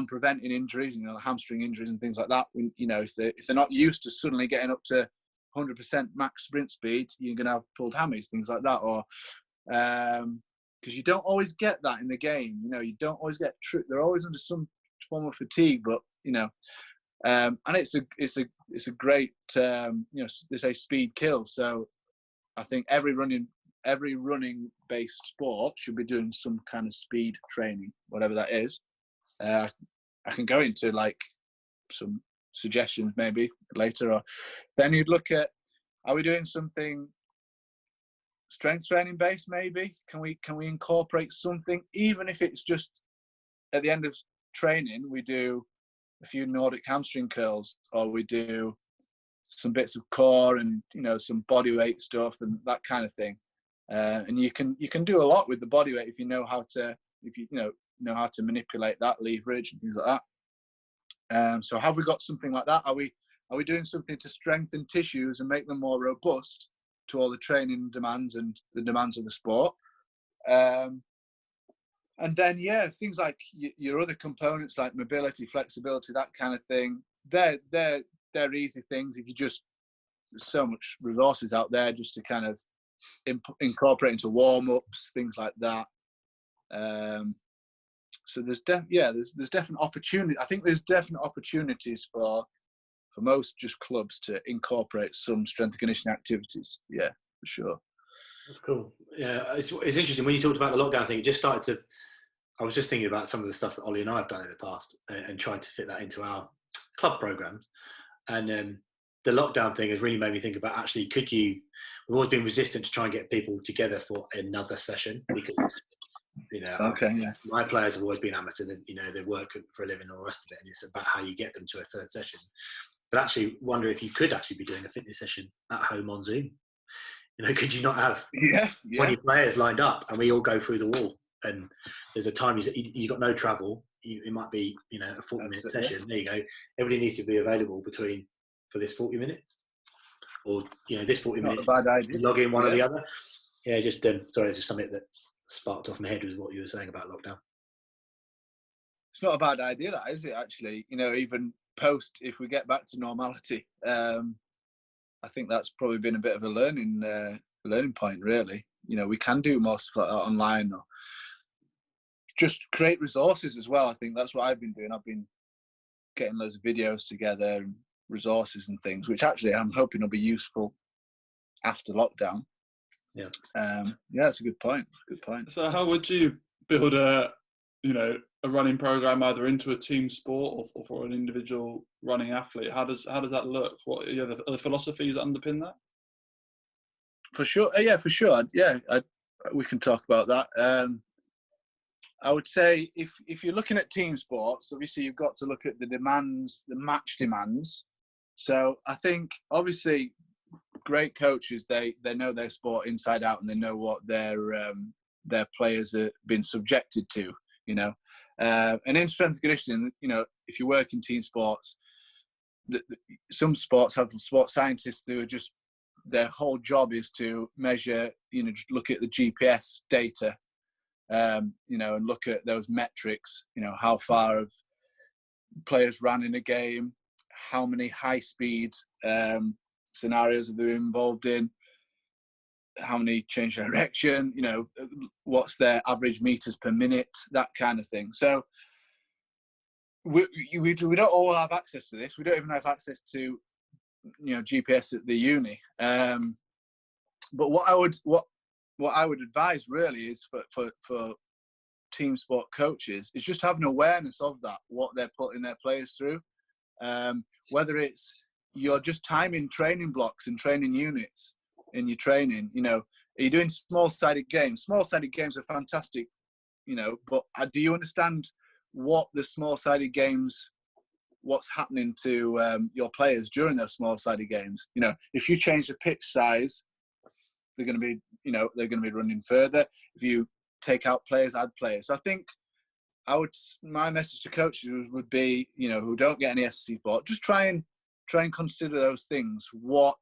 preventing injuries, hamstring injuries and things like that. If they're not used to suddenly getting up to 100% max sprint speed, you're going to have pulled hammies, things like that. Or because you don't always get that in the game. You don't always get they're always under some form of fatigue, but and it's a great they say speed kills. So I think every running based sport should be doing some kind of speed training, whatever that is. I can go into like some suggestions maybe later. Or then you'd look at, are we doing something strength training based? Maybe can we incorporate something, even if it's just at the end of training we do a few Nordic hamstring curls, or we do some bits of core and some body weight stuff and that kind of thing. And you can do a lot with the body weight if you know how to manipulate that leverage and things like that. So have we got something like that? Are we doing something to strengthen tissues and make them more robust to all the training demands and the demands of the sport? And then things like your other components like mobility, flexibility, that kind of thing. They're easy things. If you just, there's so much resources out there just to kind of incorporate into warm-ups, things like that. So there's definite opportunity. I think there's definite opportunities for most just clubs to incorporate some strength and conditioning activities. Yeah, for sure. That's cool. Yeah, it's interesting when you talked about the lockdown thing. It just started to. I was just thinking about some of the stuff that Ollie and I have done in the past and tried to fit that into our club programs. And the lockdown thing has really made me think about, actually, we've always been resistant to try and get people together for another session because, my players have always been amateur, they work for a living and all the rest of it. And it's about how you get them to a third session. But actually wonder if you could actually be doing a fitness session at home on Zoom. Could you not have 20 players lined up and we all go through the wall? And there's a time you got no travel. It might be a 40-minute session. There you go. Everybody needs to be available for this 40 minutes, or this 40 minutes. Not a bad idea. Log in one or the other. Yeah, just just something that sparked off my head was what you were saying about lockdown. It's not a bad idea, that is it? Actually, even post, if we get back to normality, I think that's probably been a bit of a learning point, really. We can do more stuff like that online, or just create resources as well. I think that's what I've been doing. I've been getting loads of videos together and resources and things, which actually I'm hoping will be useful after lockdown. Yeah. That's a good point. So how would you build a running program either into a team sport or for an individual running athlete? How does that look? What are the philosophies that underpin that? For sure. For sure. Yeah. We can talk about that. I would say if you're looking at team sports, obviously you've got to look at the demands, the match demands. So I think obviously great coaches, they know their sport inside out and they know what their players have been subjected to, and in strength and conditioning, if you work in team sports, some sports have sports scientists who are just, their whole job is to measure, look at the GPS data, and look at those metrics, how far have players ran in a game, how many high speed scenarios have they been involved in, how many change direction, what's their average meters per minute, that kind of thing. So we don't all have access to this. We don't even have access to GPS at the uni. But what I would advise really is for team sport coaches is just have an awareness of that, what they're putting their players through. Whether it's you're just timing training blocks and training units in your training, are you doing small-sided games? Small-sided games are fantastic, but do you understand what the small-sided games, what's happening to your players during those small-sided games? If you change the pitch size, they're going to be running further. If you take out players, add players. So I think my message to coaches would be, who don't get any SSC support, just try and consider those things. What,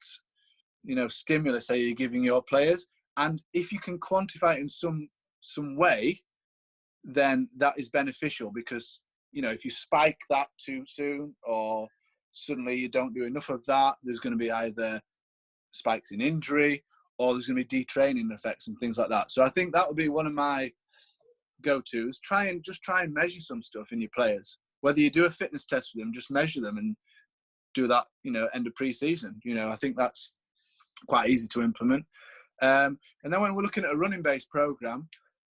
stimulus are you giving your players? And if you can quantify it in some way, then that is beneficial, because, if you spike that too soon or suddenly you don't do enough of that, there's going to be either spikes in injury, or there's going to be detraining effects and things like that. So I think that would be one of my go-tos. Try and measure some stuff in your players. Whether you do a fitness test for them, just measure them and do that, end of pre-season. I think that's quite easy to implement. And then when we're looking at a running-based program,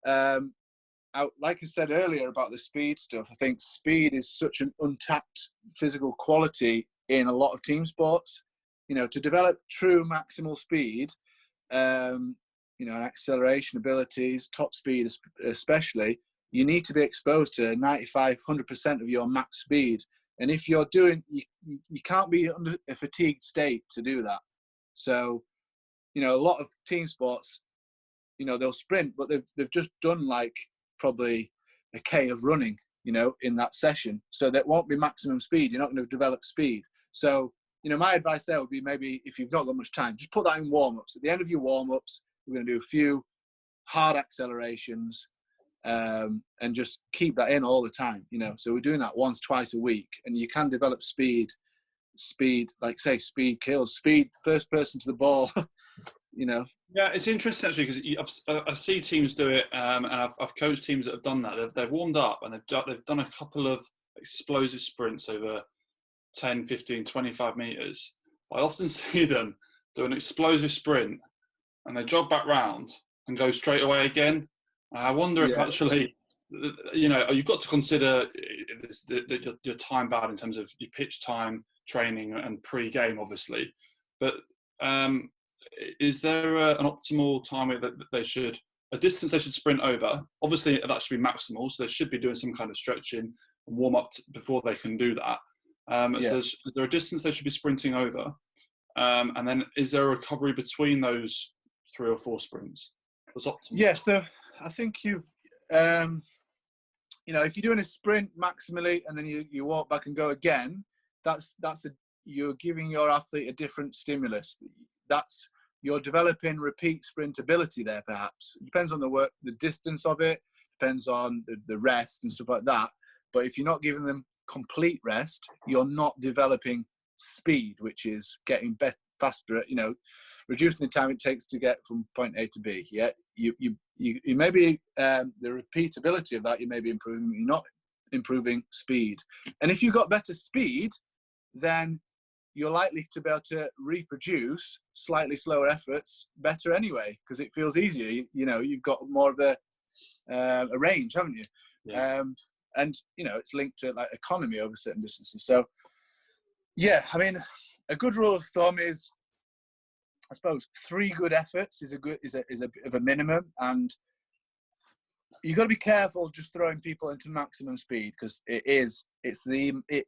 like I said earlier about the speed stuff, I think speed is such an untapped physical quality in a lot of team sports. To develop true maximal speed, and acceleration abilities, top speed especially, you need to be exposed to 95-100% of your max speed. And if you're doing, you can't be under a fatigued state to do that. So, a lot of team sports, they'll sprint, but they've just done like probably a K of running, in that session. So that won't be maximum speed. You're not going to develop speed. So, my advice there would be, maybe if you've not got much time, just put that in warm-ups. At the end of your warm-ups, we're going to do a few hard accelerations, and just keep that in all the time, So we're doing that once, twice a week, and you can develop speed, like say, speed kills. Speed, first person to the ball, Yeah, it's interesting actually, because I see teams do it, and I've coached teams that have done that. They've warmed up and they've done a couple of explosive sprints over 10, 15, 25 meters. I often see them do an explosive sprint and they jog back round and go straight away again. I wonder if actually, you've got to consider your time bound in terms of your pitch time, training and pre-game, obviously. But is there an optimal time that a distance they should sprint over? Obviously, that should be maximal, so they should be doing some kind of stretching and warm up before they can do that. So is there a distance they should be sprinting over? And then is there a recovery between those 3 or 4 sprints? That's optimal. Yeah, so I think if you're doing a sprint maximally and then you walk back and go again, you're giving your athlete a different stimulus. You're developing repeat sprint ability there, perhaps. It depends on the distance of it, depends on the rest and stuff like that. But if you're not giving them complete rest, you're not developing speed, which is getting faster, reducing the time it takes to get from point A to B. Yeah, you maybe the repeatability of that, you may be improving, you're not improving speed. And if you've got better speed, then you're likely to be able to reproduce slightly slower efforts better anyway, because it feels easier. You've got more of a range, haven't you? Yeah. And it's linked to like economy over certain distances. So yeah, I mean, a good rule of thumb is, I suppose, 3 good efforts is a bit of a minimum, and you've got to be careful just throwing people into maximum speed, because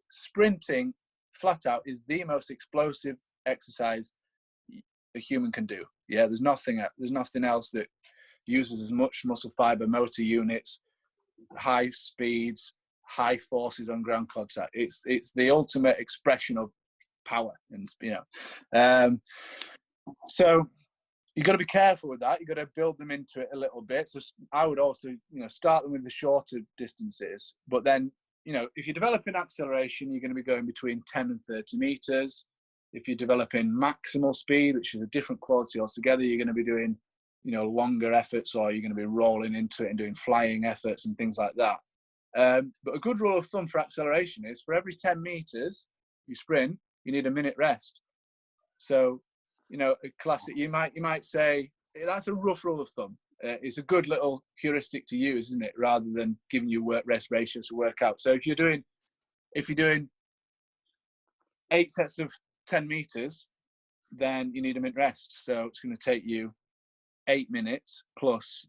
sprinting flat out is the most explosive exercise a human can do. Yeah, there's nothing else that uses as much muscle fiber, motor units, high speeds, high forces on ground contact. It's the ultimate expression of power, and so you've got to be careful with that. You've got to build them into it a little bit. So I would also start them with the shorter distances, but then if you're developing acceleration, you're going to be going between 10 and 30 meters. If you're developing maximal speed, which is a different quality altogether, you're going to be doing longer efforts, or you're going to be rolling into it and doing flying efforts and things like that. But a good rule of thumb for acceleration is, for every 10 meters you sprint, you need a minute rest. So, a classic, you might say, that's a rough rule of thumb. It's a good little heuristic to use, isn't it? Rather than giving you work rest ratios to work out. So if you're doing 8 sets of 10 meters, then you need a minute rest. So it's going to take you 8 minutes plus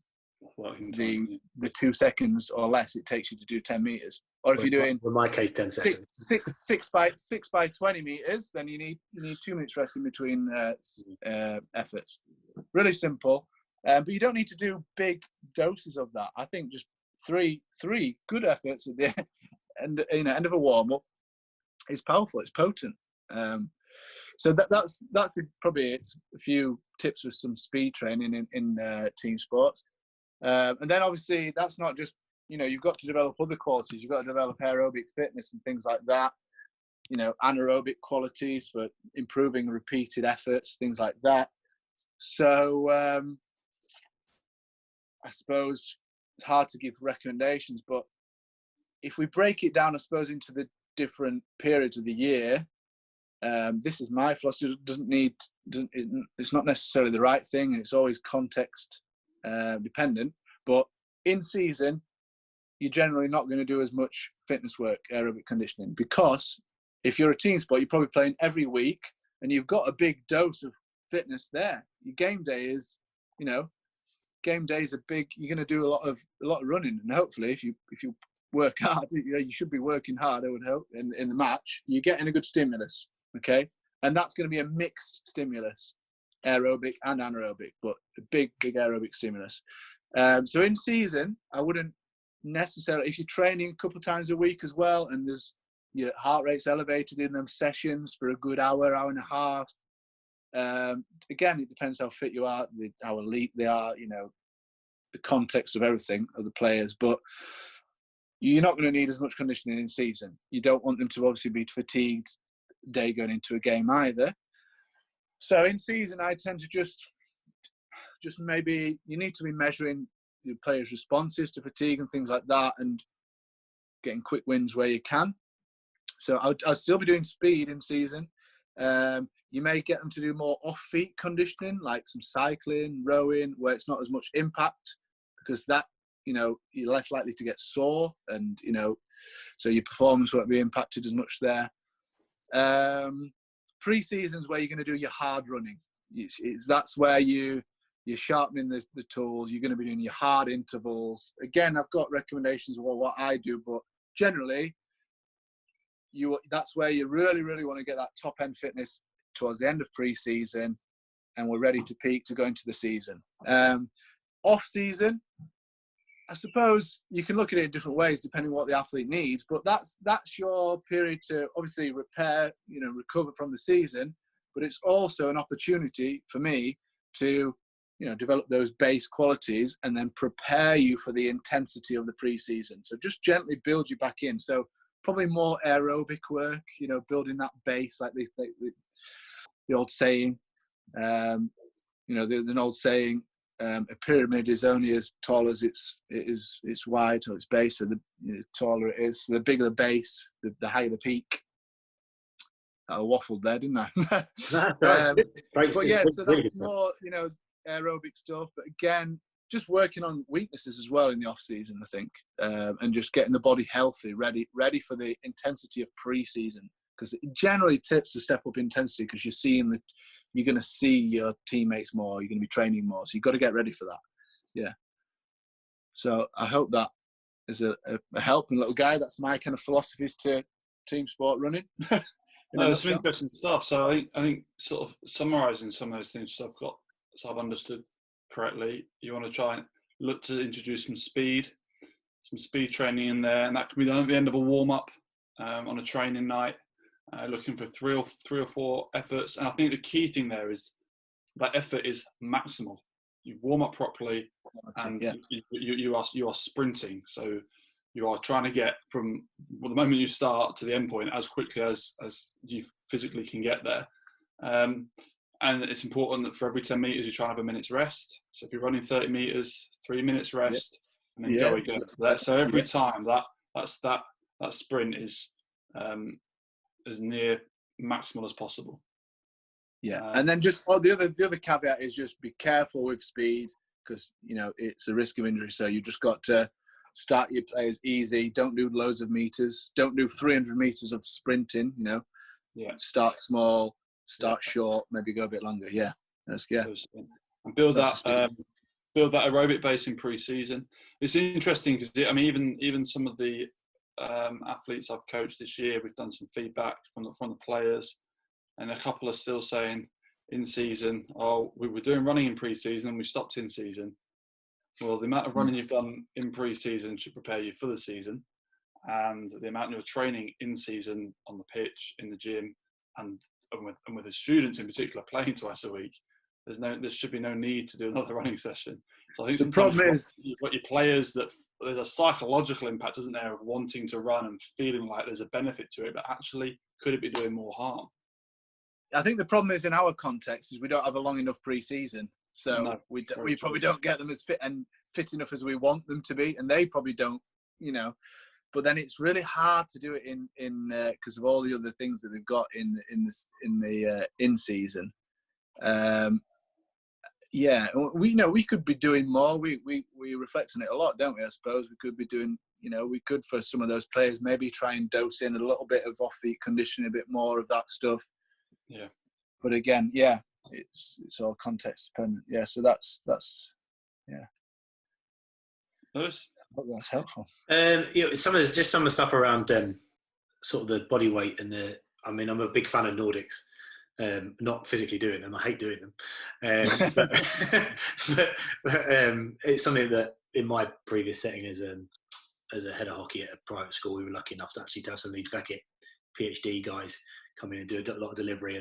the 2 seconds or less it takes you to do 10 meters. Or if you're doing, in my case, 10 seconds, 6 by 20 meters, then you need 2 minutes rest in between efforts. Really simple, but you don't need to do big doses of that. I think just three good efforts at the end of a warm up is powerful. It's potent. So that's probably a few tips for some speed training in team sports. And then obviously that's not just, you've got to develop other qualities. You've got to develop aerobic fitness and things like that. anaerobic qualities for improving repeated efforts, things like that. So I suppose it's hard to give recommendations, but if we break it down, I suppose, into the different periods of the year, this is my philosophy. It's not necessarily the right thing. It's always context dependent. But in season, you're generally not going to do as much fitness work, aerobic conditioning, because if you're a team sport, you're probably playing every week, and you've got a big dose of fitness there. Your game day is, game day is a big. You're going to do a lot of running, and hopefully, if you work hard, you should be working hard, I would hope, in the match. You're getting a good stimulus, okay? And that's going to be a mixed stimulus, aerobic and anaerobic, but a big aerobic stimulus. So in season, I wouldn't necessarily, if you're training a couple of times a week as well, and your heart rate's elevated in them sessions for a good hour and a half, again, it depends how fit you are, how elite they are, the context of everything, of the players, but you're not going to need as much conditioning in season. You don't want them to obviously be fatigued day going into a game either. So in season, I tend to just maybe you need to be measuring your players' responses to fatigue and things like that, and getting quick wins where you can. So I'll still be doing speed in season. You may get them to do more off-feet conditioning, like some cycling, rowing, where it's not as much impact, because that, you're less likely to get sore, and, so your performance won't be impacted as much there. Pre-season's where you're going to do your hard running. That's where you're sharpening the tools. You're going to be doing your hard intervals. Again, I've got recommendations of what I do, but generally, that's where you really, really want to get that top-end fitness towards the end of pre-season, and we're ready to peak to go into the season. Off-season, I suppose you can look at it in different ways depending on what the athlete needs, but that's your period to obviously repair, recover from the season, but it's also an opportunity for me to, develop those base qualities and then prepare you for the intensity of the pre-season. So just gently build you back in. So probably more aerobic work, building that base, like the old saying, there's an old saying, a pyramid is only as tall as it's wide or its base. So the taller it is, so the bigger the base, the higher the peak. I waffled there, didn't I? But yeah, so that's more, aerobic stuff. But again, just working on weaknesses as well in the off season, I think, and just getting the body healthy, ready for the intensity of pre-season, because it generally tips to step up intensity, because you're going to see your teammates more, you're going to be training more, so you've got to get ready for that. Yeah. So I hope that is a help. And little guy, that's my kind of philosophies to team sport running. There's some interesting stuff. So I think sort of summarising some of those things I've understood correctly, you want to try and look to introduce some speed training in there, and that can be done at the end of a warm-up on a training night, looking for three or four efforts. And I think the key thing there is that effort is maximal. You warm up properly, and you are sprinting, so you are trying to get from the moment you start to the end point as quickly as you physically can get there. And it's important that for every 10 metres you try and have a minute's rest. So if you're running 30 metres, 3 minutes rest, and then go again. So every time that sprint is as near maximal as possible. Yeah, and then just the other caveat is just be careful with speed, because it's a risk of injury. So you just got to start your players easy. Don't do loads of meters. Don't do 300 meters of sprinting. Start small. Start short, maybe go a bit longer. Yeah, and build that aerobic base in pre-season. It's interesting because even some of the athletes I've coached this year, we've done some feedback from the players, and a couple are still saying in season, we were doing running in pre-season and we stopped in season. Well, the amount of running you've done in pre-season should prepare you for the season, and the amount you're training in season on the pitch, in the gym, and with the students in particular playing twice a week, there should be no need to do another running session. So I think the sometimes problem is you've got your players that there's a psychological impact, isn't there, of wanting to run and feeling like there's a benefit to it, but actually, could it be doing more harm? I think the problem is in our context is we don't have a long enough pre-season, so No, we very probably true. don't get them as fit enough as we want them to be, and they probably don't, you know. But then it's really hard to do it in because of all the other things that they've got in the in season. Yeah, we could be doing more. We reflect on it a lot, don't we? I suppose we could be doing. We could for some of those players maybe try and dose in a little bit of off-feet conditioning, a bit more of that stuff. Yeah. But again, yeah, it's all context dependent. Yeah, so that's yeah. Lewis? I hope that's helpful. Some of the stuff around sort of the body weight and I'm a big fan of Nordics. Not physically doing them, I hate doing them. But it's something that in my previous setting as a head of hockey at a private school, we were lucky enough to actually have some Leeds Beckett PhD guys come in and do a lot of delivery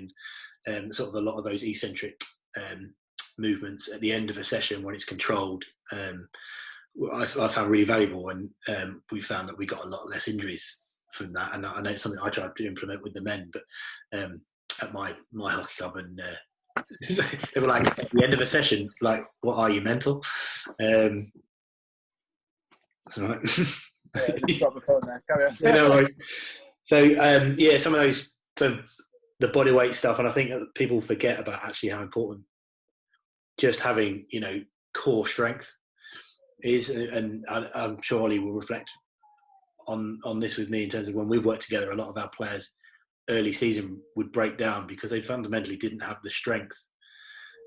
and sort of a lot of those eccentric movements at the end of a session when it's controlled. I found really valuable, and we found that we got a lot less injuries from that. And I know it's something I tried to implement with the men, but at my hockey club, and they were like at the end of a session, like, "What are you, mental?" That's all right. Just drop the phone there. Carry on. Yeah, no worries. So some of those, so the body weight stuff, and I think that people forget about actually how important just having core strength is, and I'm sure Ollie will reflect on this with me in terms of when we worked together, a lot of our players early season would break down because they fundamentally didn't have the strength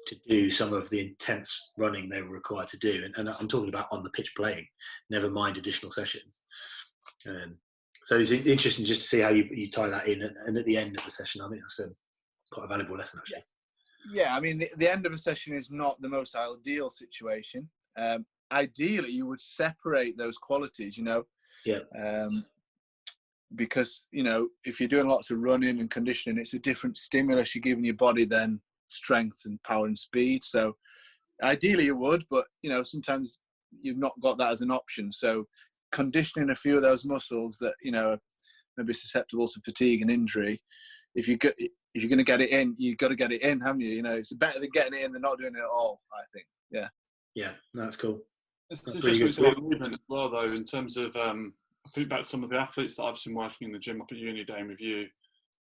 to do some of the intense running they were required to do. And I'm talking about on the pitch playing, never mind additional sessions. So it's interesting just to see how you tie that in. And at the end of the session, I think that's quite a valuable lesson, actually. Yeah, I mean, the end of a session is not the most ideal situation. Ideally, you would separate those qualities, Yeah. Because, if you're doing lots of running and conditioning, it's a different stimulus you're giving your body than strength and power and speed. So ideally you would, but, sometimes you've not got that as an option. So conditioning a few of those muscles that, may be susceptible to fatigue and injury, if you're going to get it in, you've got to get it in, haven't you? It's better than getting it in than not doing it at all, I think. Yeah. Yeah, that's cool. It's interesting about movement as well, though, in terms of, I think back to some of the athletes that I've seen working in the gym up at uni, Dane, with you,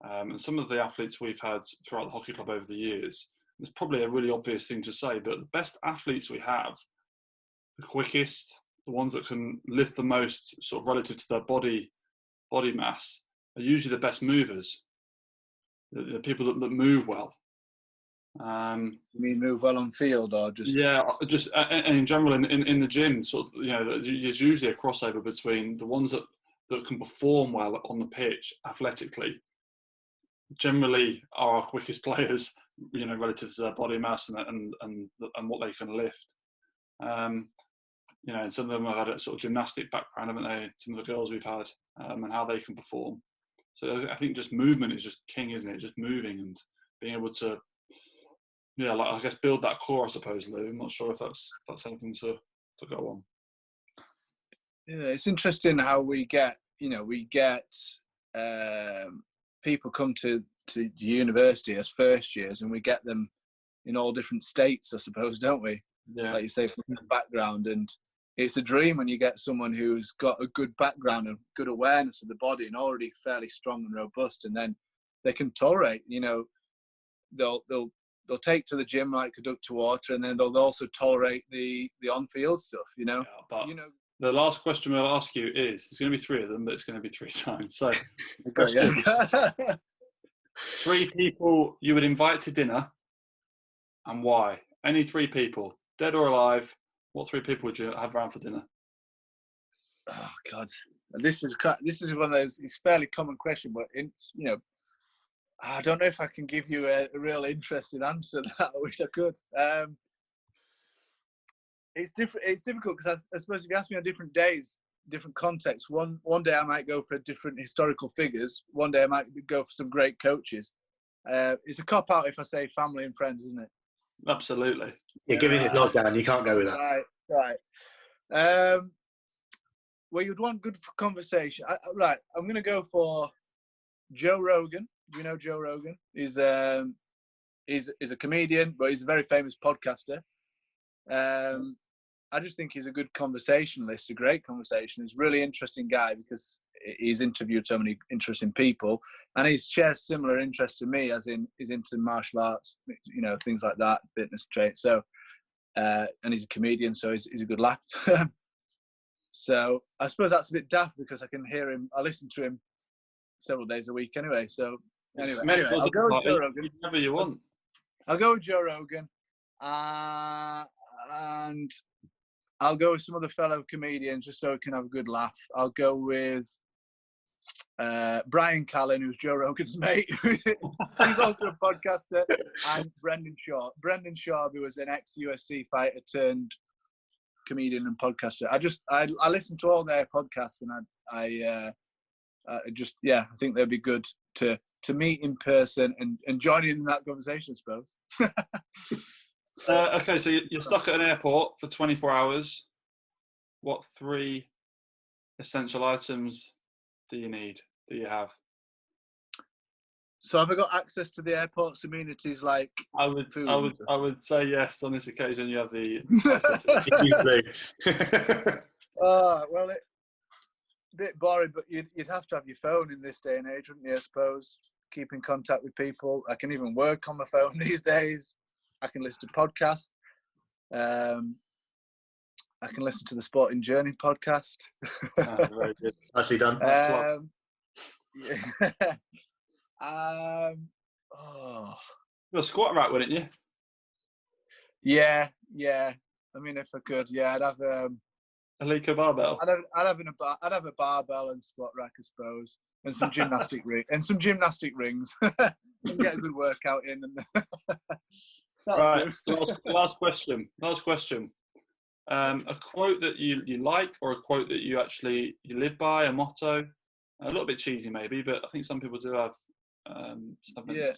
and some of the athletes we've had throughout the hockey club over the years. It's probably a really obvious thing to say, but the best athletes we have, the quickest, the ones that can lift the most sort of relative to their body mass, are usually the best movers. The people that move well. You mean move well on field or just? Yeah, just and in general in the gym, sort of, there's usually a crossover between the ones that can perform well on the pitch athletically. Generally, are our quickest players, relative to their body mass and what they can lift. And some of them have had a sort of gymnastic background, haven't they? Some of the girls we've had, and how they can perform. So I think just movement is just king, isn't it? Just moving and being able to, I guess build that core, I suppose, Lou. I'm not sure if that's anything to go on. Yeah, it's interesting how we get people come to university as first years, and we get them in all different states, I suppose, don't we? Yeah. Like you say, from the background, and it's a dream when you get someone who's got a good background and good awareness of the body and already fairly strong and robust, and then they can tolerate. They'll take to the gym like a duck to water, and then they'll also tolerate the on-field stuff. Yeah, but the last question we'll ask you is: there's going to be 3 of them, but it's going to be 3 times. So, the question: 3 people you would invite to dinner, and why? Any 3 people, dead or alive. What 3 people would you have around for dinner? Oh God, this is one of those. It's a fairly common question, but I don't know if I can give you a real interesting answer to that. I wish I could. It's difficult because I suppose if you ask me on different days, different contexts. One day I might go for different historical figures. One day I might go for some great coaches. It's a cop out if I say family and friends, isn't it? Absolutely. Yeah, given this lockdown, you can't go with that. Right. Well, you'd want good conversation. Right, I'm going to go for Joe Rogan. Do you know Joe Rogan? He's a comedian, but he's a very famous podcaster. I just think he's a good conversationalist, a great conversationalist, really interesting guy because he's interviewed so many interesting people, and he shares similar interests to me, as in he's into martial arts, things like that, fitness training. So, and he's a comedian, so he's a good laugh. So I suppose that's a bit daft because I can hear him. I listen to him several days a week anyway. So anyway, I'll go with Joe Rogan. Whatever you want. I'll go with Joe Rogan, and I'll go with some other fellow comedians just so we can have a good laugh. I'll go with Brian Callen, who's Joe Rogan's mate. He's also a podcaster, and Brendan Shaw. Brendan Shaw, who was an ex-UFC fighter turned comedian and podcaster. I listen to all their podcasts, and I think they'd be good to meet in person and join in that conversation, I suppose. Okay, so you're stuck at an airport for 24 hours. What 3 essential items do you have? So have I got access to the airport's amenities like food? I would say yes. On this occasion, you have the well, a bit boring, but you'd have to have your phone in this day and age, wouldn't you? I suppose keep in contact with people. I can even work on my phone these days. I can listen to podcasts. I can listen to the Sporting Journey podcast. Very good. Nicely done. You're a squat rack, wouldn't you? Yeah. I mean, if I could, I'd have a Leica barbell. I'd have a barbell and squat rack, I suppose, and some gymnastic rings, and get a good workout in. And right. Last question. A quote that you like, or a quote that you live by, a motto. A little bit cheesy, maybe, but I think some people do have something. Yeah.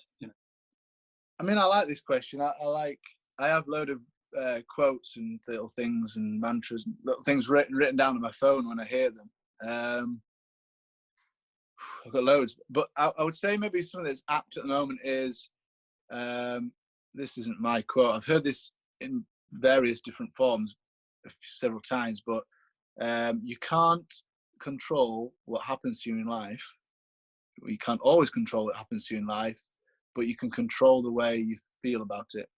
I mean, I like this question. I have a load of quotes and little things and mantras, and little things written down on my phone when I hear them. I've got loads, but I would say maybe something that's apt at the moment is, this isn't my quote. I've heard this in various different forms several times, but you can't control what happens to you in life. You can't always control what happens to you in life, but you can control the way you feel about it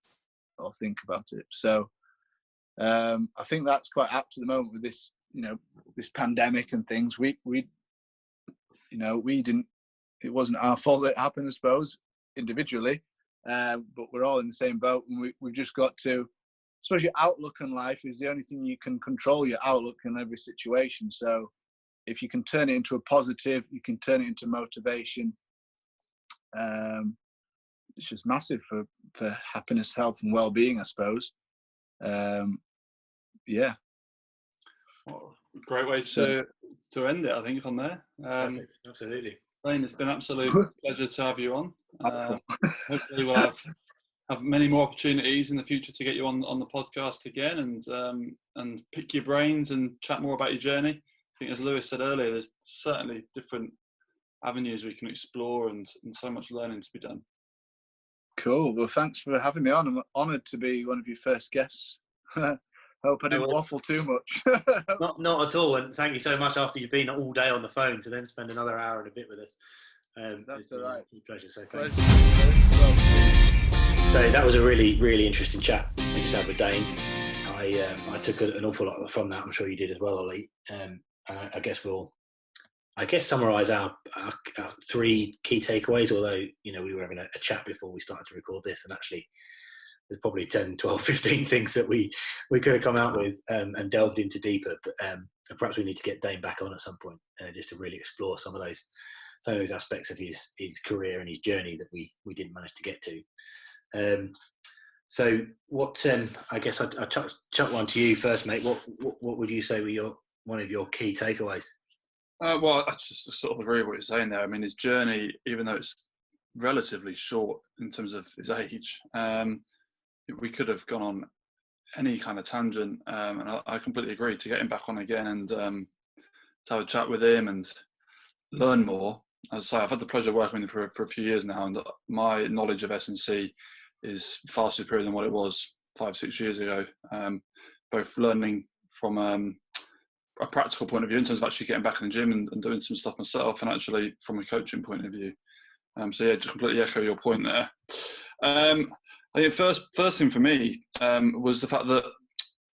or think about it. So I think that's quite apt at the moment with this, this pandemic and things. We didn't. It wasn't our fault that it happened, I suppose, individually. But we're all in the same boat, and we've just got to. I suppose your outlook on life is the only thing you can control. Your outlook in every situation. So if you can turn it into a positive, you can turn it into motivation. It's just massive for happiness, health, and well-being, I suppose. Yeah. Well, great way to end it, I think, on there. Absolutely. Dane, it's been an absolute pleasure to have you on. Hopefully we'll have many more opportunities in the future to get you on the podcast again and pick your brains and chat more about your journey. I think, as Lewis said earlier, there's certainly different avenues we can explore and so much learning to be done. Cool. Well, thanks for having me on. I'm honoured to be one of your first guests. Hope I didn't waffle too much. Not at all. And thank you so much after you've been all day on the phone to then spend another hour and a bit with us. That's all right. A pleasure. So thank you. So that was a really, really interesting chat we just had with Dane. I took an awful lot from that. I'm sure you did as well, Ollie. I guess we'll summarise our 3 key takeaways, although, we were having a chat before we started to record this, and actually there's probably 10, 12, 15 things that we could have come out with and delved into deeper, but perhaps we need to get Dane back on at some point just to really explore some of those aspects of his career and his journey that we didn't manage to get to. So what, I guess I'll chuck one to you first, mate. What would you say were one of your key takeaways? Well, I just sort of agree with what you're saying there. I mean, his journey, even though it's relatively short in terms of his age, we could have gone on any kind of tangent, and I completely agree. To get him back on again and to have a chat with him and learn more. As I say, I've had the pleasure of working with him for a few years now, and my knowledge of S&C is far superior than what it was 5-6 years ago. Both learning from a practical point of view in terms of actually getting back in the gym and doing some stuff myself, and actually from a coaching point of view. So yeah, just completely echo your point there. I think first thing for me was the fact that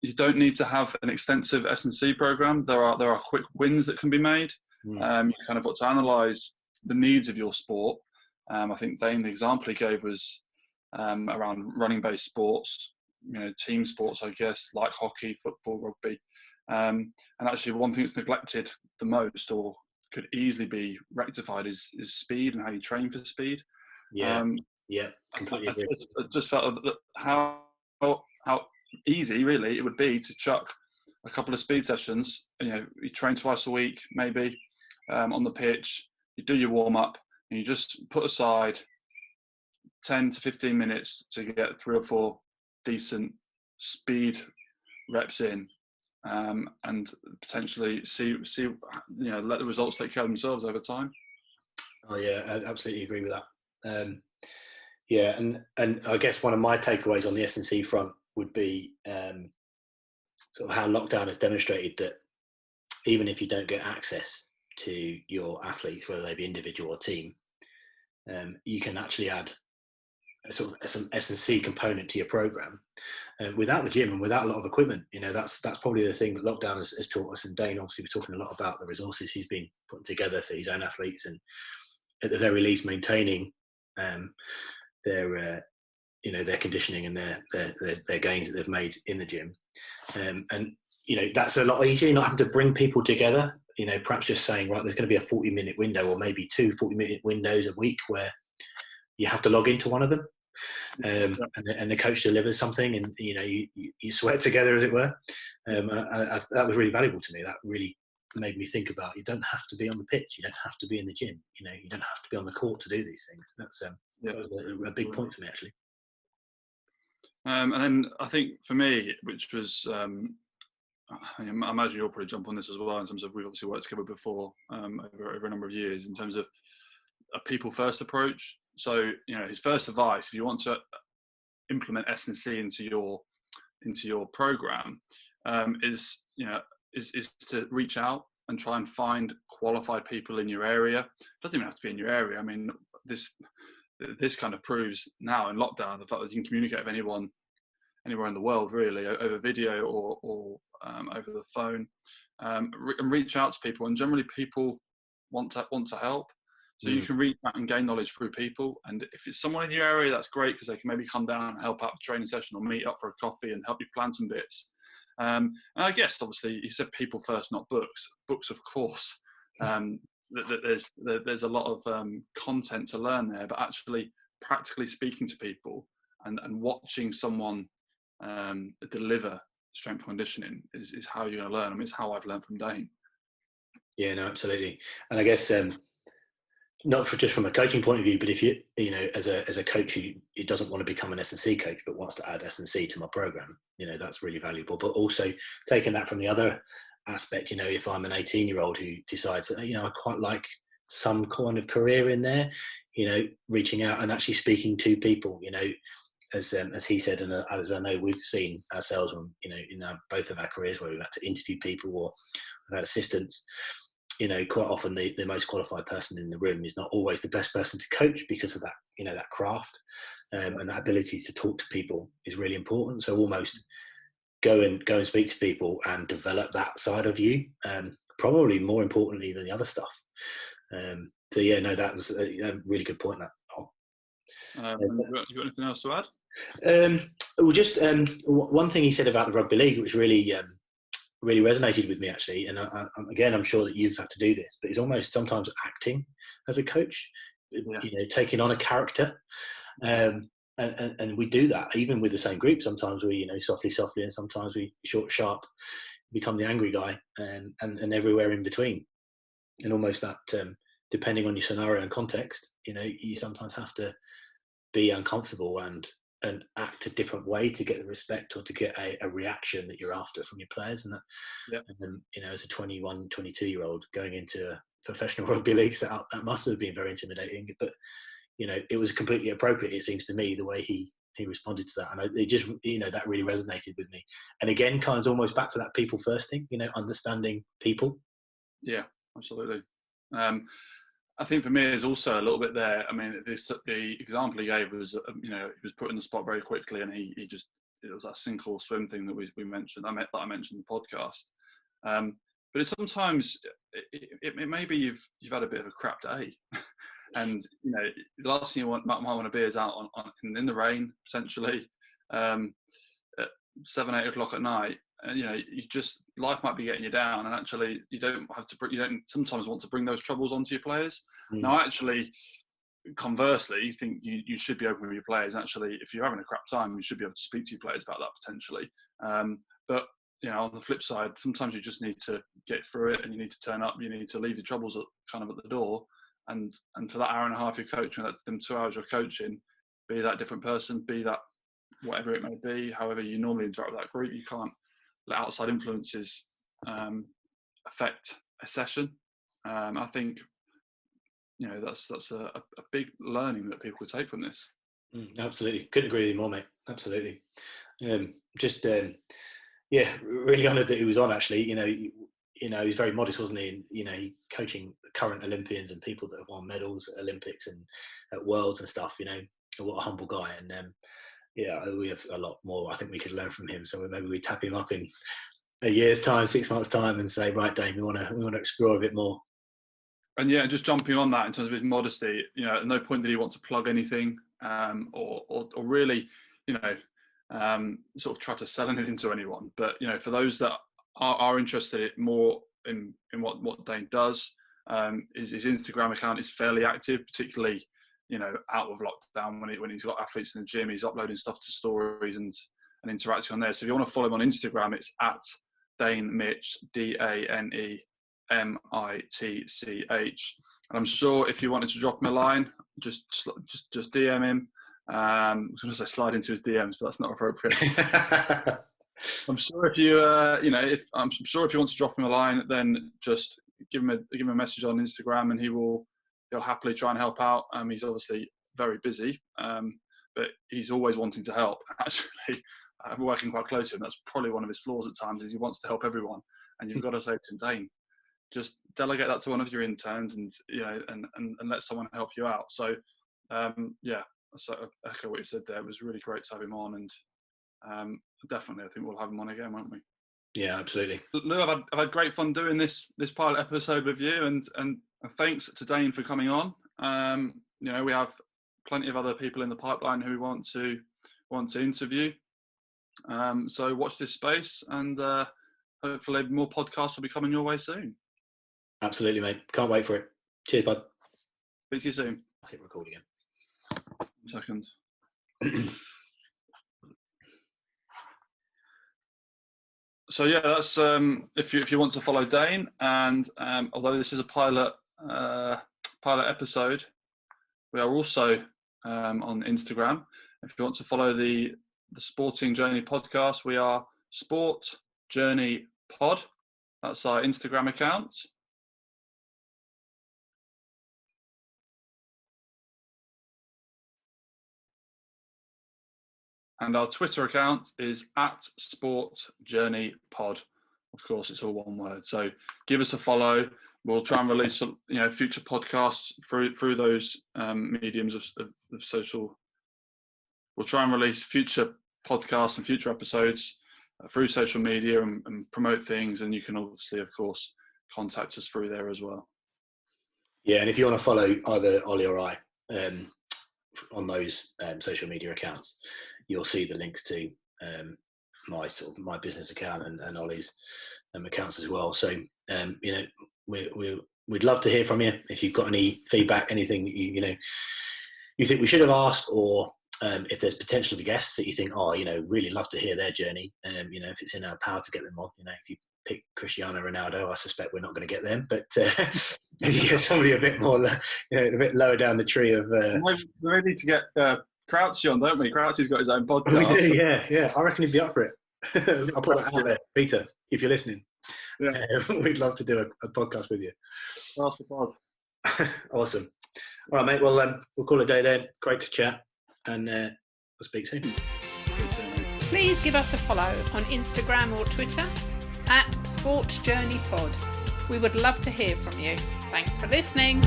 you don't need to have an extensive S&C program. There are quick wins that can be made. You kind of got to analyse the needs of your sport. I think Dane, the example he gave was around running-based sports, team sports, I guess, like hockey, football, rugby. And actually, one thing that's neglected the most, or could easily be rectified, is speed and how you train for speed. Yeah, completely agree. I just felt that how easy, really, it would be to chuck a couple of speed sessions. You train twice a week, maybe, on the pitch. You do your warm up, and you just put aside 10 to 15 minutes to get 3 or 4 decent speed reps in, and potentially see let the results take care of themselves over time. Oh yeah, I absolutely agree with that. Yeah, and I guess one of my takeaways on the S&C front would be sort of how lockdown has demonstrated that even if you don't get access to your athletes, whether they be individual or team, you can actually add sort of some S&C component to your program without the gym and without a lot of equipment. That's probably the thing that lockdown has taught us. And Dane obviously was talking a lot about the resources he's been putting together for his own athletes, and at the very least maintaining their conditioning and their gains that they've made in the gym. And that's a lot easier. You're not having to bring people together. Perhaps just saying, right, there's going to be a 40-minute window, or maybe 2 40-minute windows a week where you have to log into one of them, and the coach delivers something, and you sweat together, as it were. That was really valuable to me. That really made me think about, you don't have to be on the pitch, you don't have to be in the gym, you don't have to be on the court to do these things. That was a big point for me, actually. And then I think for me, which was, I imagine you'll probably jump on this as well, in terms of, we've obviously worked together before over a number of years, in terms of a people first approach. So his first advice, if you want to implement S&C into your program, is to reach out and try and find qualified people in your area. It doesn't even have to be in your area. I mean, this kind of proves now in lockdown the fact that you can communicate with anyone anywhere in the world, really, over video or over the phone, and reach out to people. And generally, people want to help. So you can reach out and gain knowledge through people. And if it's someone in your area, that's great, because they can maybe come down and help out with a training session, or meet up for a coffee and help you plan some bits. And I guess, obviously, you said people first, not books. Books, of course. There's a lot of content to learn there, but actually practically speaking to people and watching someone deliver strength conditioning is how you're going to learn. I mean, it's how I've learned from Dane. Yeah, no, absolutely. And I guess not just from a coaching point of view, but if you as a coach who doesn't want to become an S&C coach but wants to add S&C to my program, that's really valuable. But also taking that from the other aspect, if I'm an 18-year-old who decides that I quite like some kind of career in there, reaching out and actually speaking to people, as he said, and as I know we've seen ourselves in both of our careers, where we've had to interview people or we've had assistants. Quite often the most qualified person in the room is not always the best person to coach, because of that, that craft, and that ability to talk to people is really important. So almost go and speak to people and develop that side of you, probably more importantly than the other stuff. So yeah, no, that was a really good point. You got anything else to add? Well, just one thing he said about the Rugby League, which really resonated with me, actually. And again, I'm sure that you've had to do this, but it's almost sometimes acting as a coach, taking on a character. And we do that even with the same group. Sometimes we, softly, and sometimes we short, sharp, become the angry guy, and everywhere in between. And almost that, depending on your scenario and context, you sometimes have to be uncomfortable and and act a different way to get the respect or to get a reaction that you're after from your players. And that, and then, you know, as a 21, 22-year-old going into a professional rugby league setup, that must have been very intimidating. But, you know, it was completely appropriate, it seems to me, the way he responded to that. And it just, you know, that really resonated with me. And again, kind of almost back to that people first thing, you know, understanding people. Yeah, absolutely. I think for me, there's also a little bit there. I mean, the example he gave was, you know, he was put in the spot very quickly, and he just, it was that sink or swim thing that we mentioned. I mentioned in the podcast. But it's sometimes it may be you've had a bit of a crap day, and you know the last thing you might want to be is out in the rain potentially at 7-8 o'clock at night. And you know, life might be getting you down, and actually you don't sometimes want to bring those troubles onto your players. Now, actually, conversely, you think you should be open with your players. Actually, if you're having a crap time, you should be able to speak to your players about that potentially. But you know, on the flip side, sometimes you just need to get through it, and you need to turn up. You need to leave the troubles at the door, and for that hour and a half you're coaching, that them 2 hours you're coaching, be that different person, be that whatever it may be, however you normally interact with that group, you can't let outside influences affect a session. I think, you know, that's a big learning that people could take from this. Absolutely, couldn't agree with you more, mate. Absolutely. Yeah, really honoured that he was on. Actually, you know, he's very modest, wasn't he? And, you know, coaching current Olympians and people that have won medals at Olympics and at Worlds and stuff. You know, what a humble guy. And yeah, we have a lot more I think we could learn from him. So maybe we tap him up in a year's time, 6 months' time, and say, right, Dane, we want to explore a bit more. And yeah, just jumping on that in terms of his modesty, you know, at no point did he want to plug anything or really, you know, sort of try to sell anything to anyone. But you know, for those that are interested more in what Dane does, his Instagram account is fairly active, particularly, you know, out of lockdown when he's got athletes in the gym, he's uploading stuff to stories and interacting on there. So if you want to follow him on Instagram, it's at Dane Mitch, DaneMitch. And I'm sure if you wanted to drop him a line, just DM him. I was going to say slide into his DMs, but that's not appropriate. I'm sure if you, I'm sure if you want to drop him a line, then just give him a message on Instagram, and he'll happily try and help out. He's obviously very busy, but he's always wanting to help. Actually, I'm working quite closely with him. That's probably one of his flaws at times, is he wants to help everyone, and you've got to say to him, Dane, just delegate that to one of your interns, and you know, and let someone help you out. So, yeah. So I echo what you said there. It was really great to have him on, and definitely I think we'll have him on again, won't we? Yeah, absolutely. Lou, I've had great fun doing this pilot episode with you, and thanks to Dane for coming on. You know, we have plenty of other people in the pipeline who we want to interview. So watch this space, and hopefully more podcasts will be coming your way soon. Absolutely, mate. Can't wait for it. Cheers, bud. Speak to you soon. I'll hit record again. 1 second. So yeah, that's if you want to follow Dane, and although this is a pilot episode, we are also on Instagram. If you want to follow the Sporting Journey podcast, we are Sport Journey Pod. That's our Instagram account. And our Twitter account is @SportJourneyPod. Of course, it's all one word. So give us a follow. We'll try and release, you know, future podcasts through those mediums of social. We'll try and release future podcasts and future episodes through social media and promote things. And you can obviously, of course, contact us through there as well. Yeah, and if you want to follow either Ollie or I on those social media accounts, you'll see the links to my business account and Ollie's accounts as well. So you know, we'd love to hear from you. If you've got any feedback, anything that you think we should have asked, or if there's potential guests that you think, you know, really love to hear their journey. You know, if it's in our power to get them on, you know, if you pick Cristiano Ronaldo, I suspect we're not going to get them. But if you get somebody a bit more, you know, a bit lower down the tree of, we need to get Crouchy on, don't we? Crouchy's got his own podcast. We do, yeah. I reckon he'd be up for it. I'll put that out there. Peter, if you're listening, we'd love to do a podcast with you. That's the pod. Awesome. All right, mate. Well, we'll call it a day then. Great to chat, and we'll speak soon. Please give us a follow on Instagram or Twitter @SportsJourneyPod. We would love to hear from you. Thanks for listening.